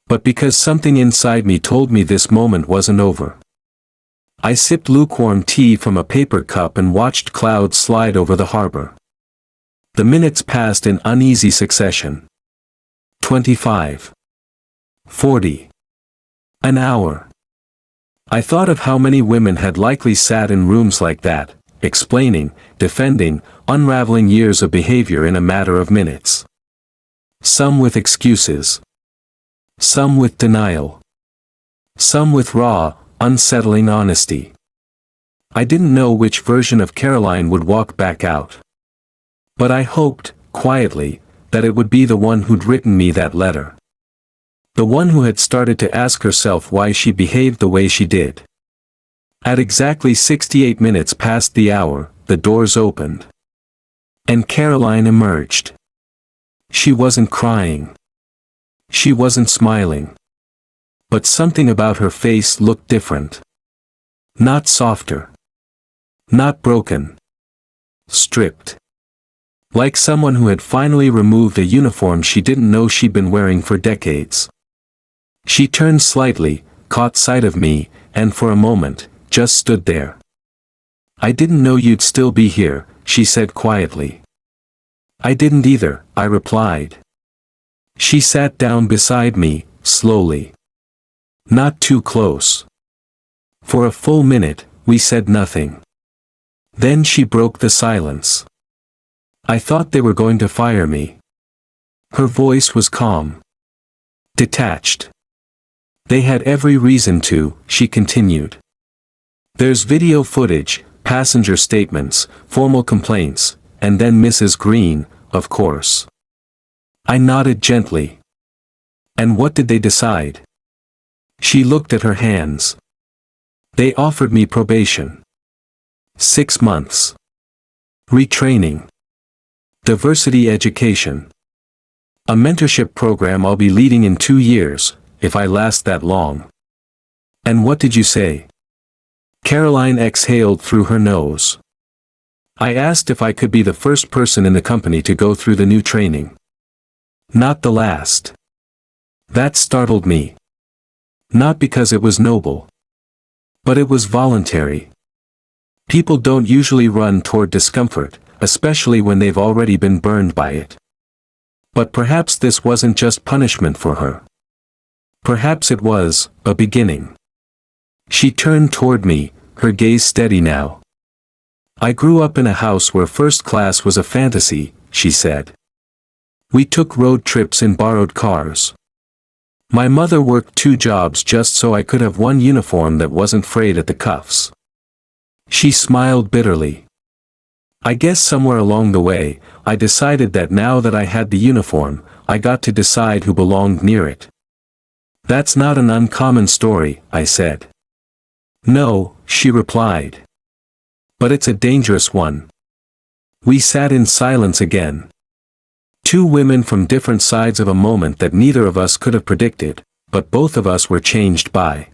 But because something inside me told me this moment wasn't over. I sipped lukewarm tea from a paper cup and watched clouds slide over the harbor. The minutes passed in uneasy succession. 25. 40. An hour. I thought of how many women had likely sat in rooms like that, explaining, defending, unraveling years of behavior in a matter of minutes. Some with excuses. Some with denial. Some with raw, unsettling honesty. I didn't know which version of Caroline would walk back out. But I hoped, quietly, that it would be the one who'd written me that letter. The one who had started to ask herself why she behaved the way she did. At exactly 68 minutes past the hour, the doors opened. And Caroline emerged. She wasn't crying. She wasn't smiling. But something about her face looked different. Not softer. Not broken. Stripped. Like someone who had finally removed a uniform she didn't know she'd been wearing for decades. She turned slightly, caught sight of me, and for a moment, just stood there. "I didn't know you'd still be here," she said quietly. "I didn't either," I replied. She sat down beside me, slowly. Not too close. For a full minute, we said nothing. Then she broke the silence. I thought they were going to fire me. Her voice was calm. Detached. They had every reason to, she continued. There's video footage, passenger statements, formal complaints, and then Mrs. Green, of course. I nodded gently. And what did they decide? She looked at her hands. They offered me probation. 6 months. Retraining. Diversity education. A mentorship program I'll be leading in 2 years, if I last that long. And what did you say? Caroline exhaled through her nose. I asked if I could be the first person in the company to go through the new training. Not the last. That startled me. Not because it was noble. But it was voluntary. People don't usually run toward discomfort, especially when they've already been burned by it. But perhaps this wasn't just punishment for her. Perhaps it was a beginning. She turned toward me, her gaze steady now. I grew up in a house where first class was a fantasy, she said. We took road trips in borrowed cars. My mother worked 2 jobs just so I could have one uniform that wasn't frayed at the cuffs. She smiled bitterly. I guess somewhere along the way, I decided that now that I had the uniform, I got to decide who belonged near it. That's not an uncommon story, I said. No, she replied. But it's a dangerous one. We sat in silence again. 2 women from different sides of a moment that neither of us could have predicted, but both of us were changed by.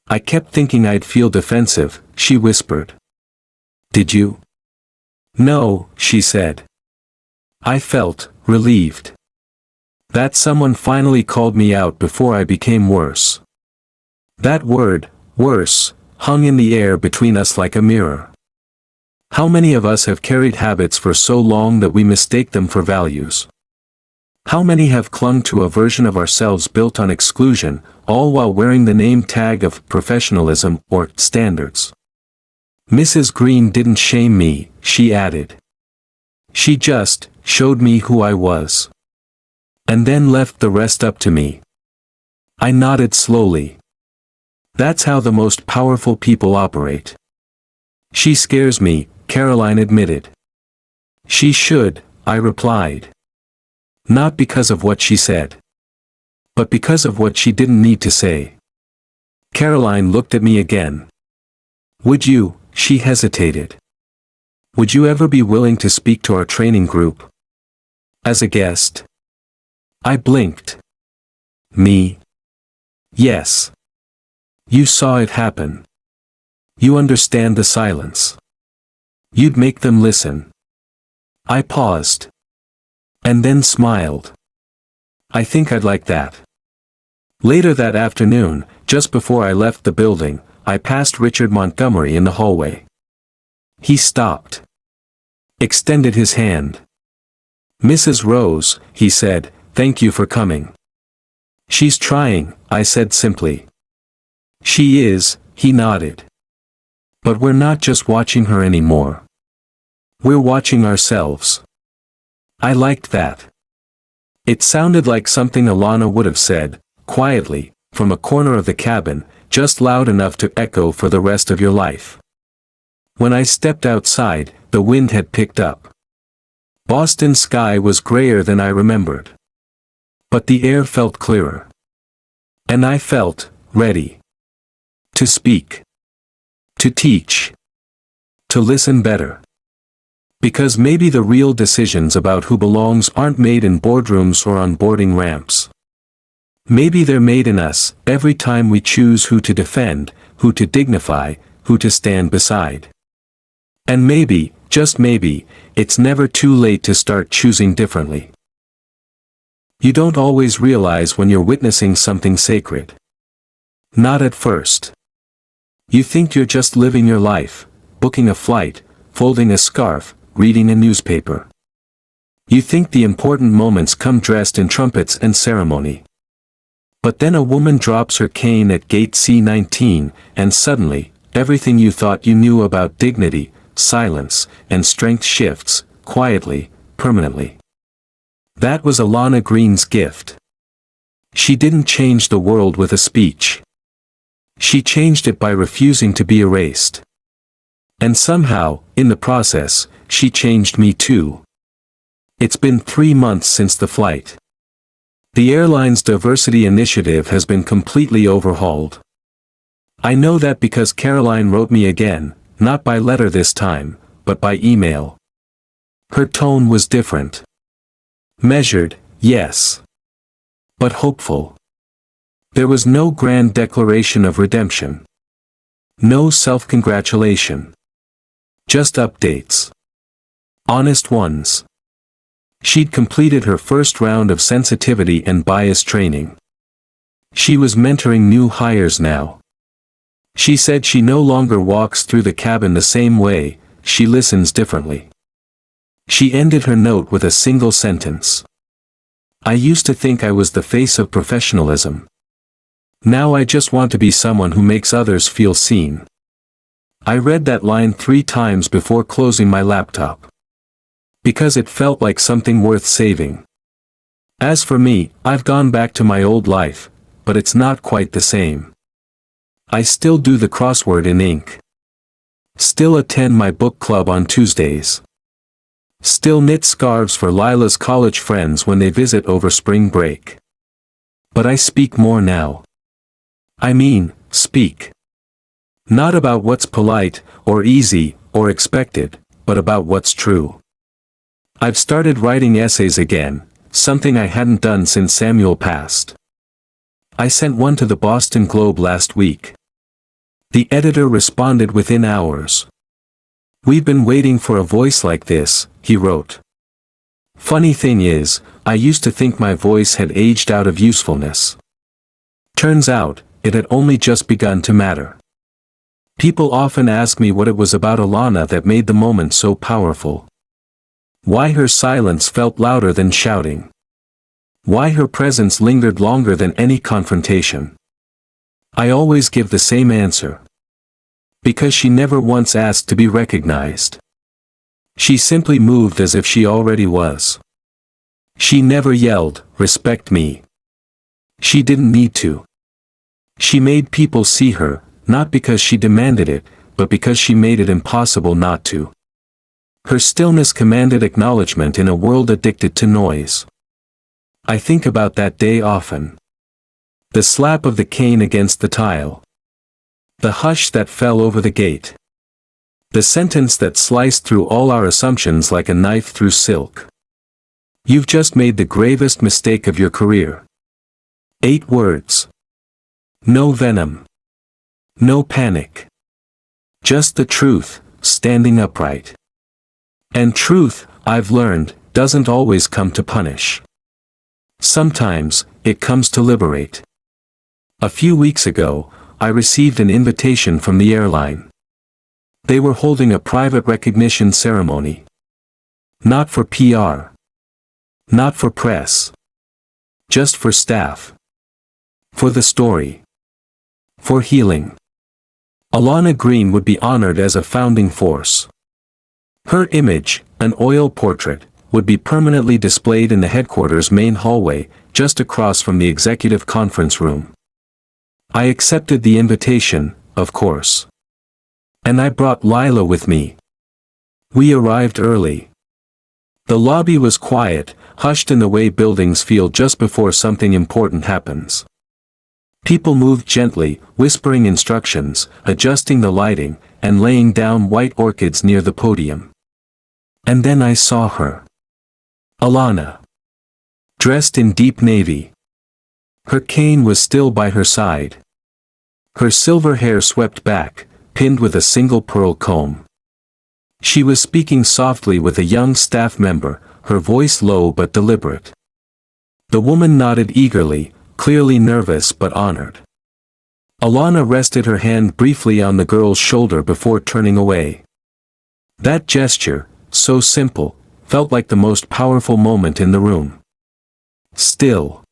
I kept thinking I'd feel defensive, she whispered. Did you? No, she said. I felt relieved. That someone finally called me out before I became worse. That word, worse, hung in the air between us like a mirror. How many of us have carried habits for so long that we mistake them for values? How many have clung to a version of ourselves built on exclusion, all while wearing the name tag of professionalism or standards? Mrs. Green didn't shame me, she added. She just showed me who I was. And then left the rest up to me. I nodded slowly. That's how the most powerful people operate. She scares me, Caroline admitted. She should, I replied. Not because of what she said. But because of what she didn't need to say. Caroline looked at me again. Would you, she hesitated. Would you ever be willing to speak to our training group? As a guest? I blinked. Me? Yes. You saw it happen. You understand the silence. You'd make them listen. I paused. And then smiled. I think I'd like that. Later that afternoon, just before I left the building, I passed Richard Montgomery in the hallway. He stopped. Extended his hand. Mrs. Rose, he said, thank you for coming. She's trying, I said simply. She is, he nodded. But we're not just watching her anymore. We're watching ourselves. I liked that. It sounded like something Alana would have said, quietly, from a corner of the cabin, just loud enough to echo for the rest of your life. When I stepped outside, the wind had picked up. Boston's sky was grayer than I remembered. But the air felt clearer. And I felt ready. To speak. To teach. To listen better. Because maybe the real decisions about who belongs aren't made in boardrooms or on boarding ramps. Maybe they're made in us, every time we choose who to defend, who to dignify, who to stand beside. And maybe, just maybe, it's never too late to start choosing differently. You don't always realize when you're witnessing something sacred. Not at first. You think you're just living your life, booking a flight, folding a scarf, reading a newspaper. You think the important moments come dressed in trumpets and ceremony. But then a woman drops her cane at Gate C19, and suddenly, everything you thought you knew about dignity, silence, and strength shifts, quietly, permanently. That was Alana Green's gift. She didn't change the world with a speech. She changed it by refusing to be erased. And somehow, in the process, she changed me too. It's been 3 months since the flight. The airline's diversity initiative has been completely overhauled. I know that because Caroline wrote me again, not by letter this time, but by email. Her tone was different. Measured, yes. But hopeful. There was no grand declaration of redemption. No self-congratulation. Just updates. Honest ones. She'd completed her first round of sensitivity and bias training. She was mentoring new hires now. She said she no longer walks through the cabin the same way, she listens differently. She ended her note with a single sentence. I used to think I was the face of professionalism. Now I just want to be someone who makes others feel seen. I read that line 3 times before closing my laptop. Because it felt like something worth saving. As for me, I've gone back to my old life, but it's not quite the same. I still do the crossword in ink. Still attend my book club on Tuesdays. Still knit scarves for Lila's college friends when they visit over spring break. But I speak more now. I mean, speak. Not about what's polite, or easy, or expected, but about what's true. I've started writing essays again, something I hadn't done since Samuel passed. I sent one to the Boston Globe last week. The editor responded within hours. We've been waiting for a voice like this, he wrote. Funny thing is, I used to think my voice had aged out of usefulness. Turns out, it had only just begun to matter. People often ask me what it was about Alana that made the moment so powerful. Why her silence felt louder than shouting. Why her presence lingered longer than any confrontation. I always give the same answer. Because she never once asked to be recognized. She simply moved as if she already was. She never yelled, "Respect me." She didn't need to. She made people see her, not because she demanded it, but because she made it impossible not to. Her stillness commanded acknowledgement in a world addicted to noise. I think about that day often. The slap of the cane against the tile. The hush that fell over the gate. The sentence that sliced through all our assumptions like a knife through silk. You've just made the gravest mistake of your career. 8 words. No venom. No panic. Just the truth, standing upright. And truth, I've learned, doesn't always come to punish. Sometimes, it comes to liberate. A few weeks ago, I received an invitation from the airline. They were holding a private recognition ceremony. Not for PR. Not for press. Just for staff. For the story. For healing. Alana Green would be honored as a founding force. Her image, an oil portrait, would be permanently displayed in the headquarters main hallway, just across from the executive conference room. I accepted the invitation, of course. And I brought Lila with me. We arrived early. The lobby was quiet, hushed in the way buildings feel just before something important happens. People moved gently, whispering instructions, adjusting the lighting, and laying down white orchids near the podium. And then I saw her. Alana. Dressed in deep navy. Her cane was still by her side. Her silver hair swept back, pinned with a single pearl comb. She was speaking softly with a young staff member, her voice low but deliberate. The woman nodded eagerly, clearly nervous but honored. Alana rested her hand briefly on the girl's shoulder before turning away. That gesture, so simple, felt like the most powerful moment in the room. Still.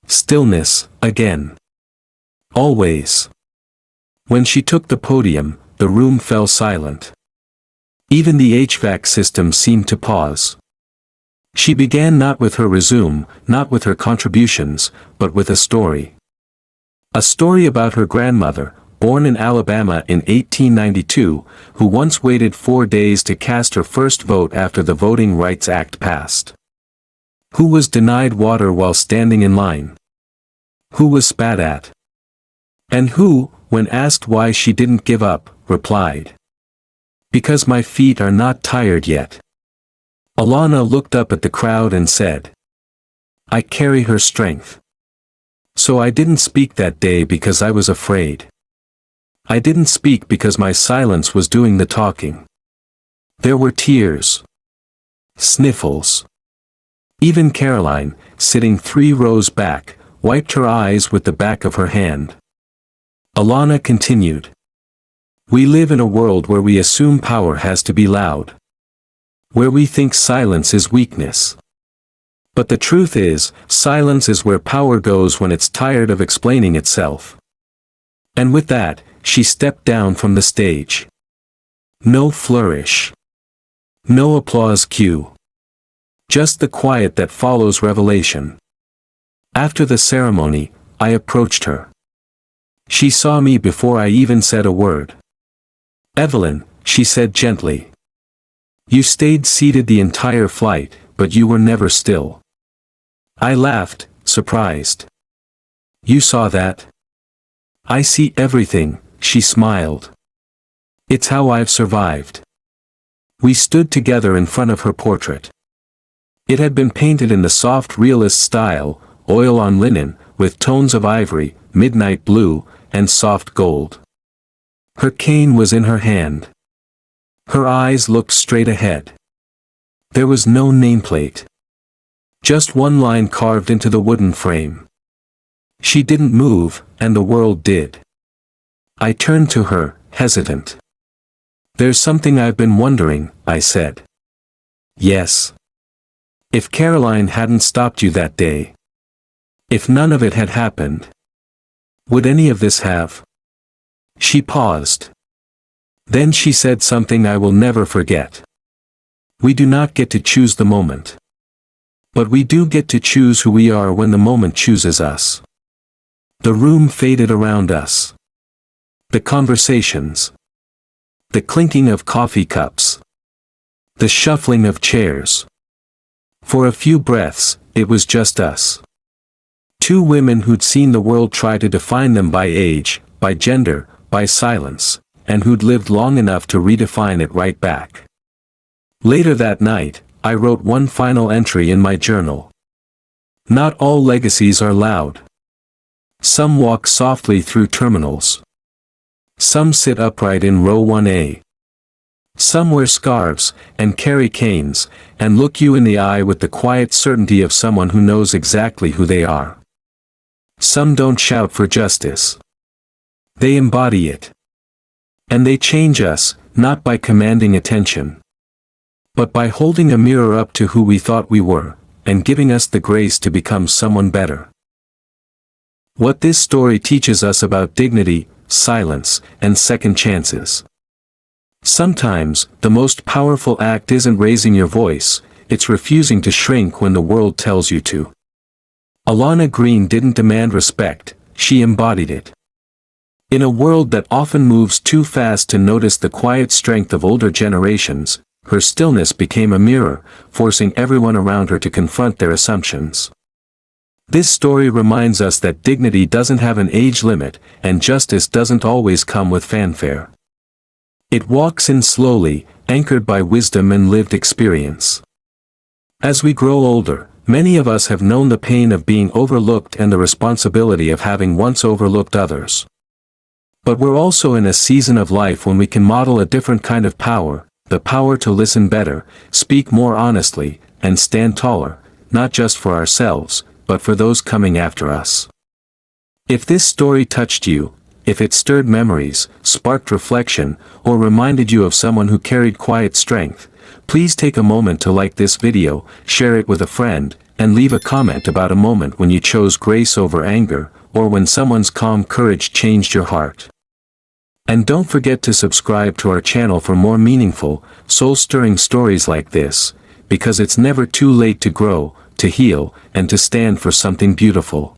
Stillness, again. Always. When she took the podium, the room fell silent. Even the HVAC system seemed to pause. She began not with her resume, not with her contributions, but with a story. A story about her grandmother, born in Alabama in 1892, who once waited 4 days to cast her first vote after the Voting Rights Act passed. Who was denied water while standing in line. Who was spat at. And who, when asked why she didn't give up, replied, "Because my feet are not tired yet." Alana looked up at the crowd and said, "I carry her strength. So I didn't speak that day because I was afraid. I didn't speak because my silence was doing the talking." There were tears. Sniffles. Even Caroline, sitting 3 rows back, wiped her eyes with the back of her hand. Alana continued. "We live in a world where we assume power has to be loud. Where we think silence is weakness. But the truth is, silence is where power goes when it's tired of explaining itself." And with that, she stepped down from the stage. No flourish. No applause cue. Just the quiet that follows revelation. After the ceremony, I approached her. She saw me before I even said a word. "Evelyn," she said gently. "You stayed seated the entire flight, but you were never still." I laughed, surprised. "You saw that?" "I see everything," she smiled. "It's how I've survived." We stood together in front of her portrait. It had been painted in the soft realist style, oil on linen, with tones of ivory, midnight blue, and soft gold. Her cane was in her hand. Her eyes looked straight ahead. There was no nameplate. Just one line carved into the wooden frame. She didn't move, and the world did. I turned to her, hesitant. "There's something I've been wondering," I said. "Yes." "If Caroline hadn't stopped you that day. If none of it had happened. Would any of this have?" She paused. Then she said something I will never forget. "We do not get to choose the moment. But we do get to choose who we are when the moment chooses us." The room faded around us. The conversations. The clinking of coffee cups. The shuffling of chairs. For a few breaths, it was just us. 2 women who'd seen the world try to define them by age, by gender, by silence, and who'd lived long enough to redefine it right back. Later that night, I wrote one final entry in my journal. Not all legacies are loud. Some walk softly through terminals. Some sit upright in row 1A. Some wear scarves, and carry canes, and look you in the eye with the quiet certainty of someone who knows exactly who they are. Some don't shout for justice. They embody it. And they change us, not by commanding attention, but by holding a mirror up to who we thought we were, and giving us the grace to become someone better. What this story teaches us about dignity, silence, and second chances. Sometimes, the most powerful act isn't raising your voice, it's refusing to shrink when the world tells you to. Alana Green didn't demand respect, she embodied it. In a world that often moves too fast to notice the quiet strength of older generations, her stillness became a mirror, forcing everyone around her to confront their assumptions. This story reminds us that dignity doesn't have an age limit, and justice doesn't always come with fanfare. It walks in slowly, anchored by wisdom and lived experience. As we grow older, many of us have known the pain of being overlooked and the responsibility of having once overlooked others. But we're also in a season of life when we can model a different kind of power, the power to listen better, speak more honestly, and stand taller, not just for ourselves, but for those coming after us. If this story touched you, if it stirred memories, sparked reflection, or reminded you of someone who carried quiet strength, please take a moment to like this video, share it with a friend, and leave a comment about a moment when you chose grace over anger, or when someone's calm courage changed your heart. And don't forget to subscribe to our channel for more meaningful, soul-stirring stories like this, because it's never too late to grow, to heal, and to stand for something beautiful.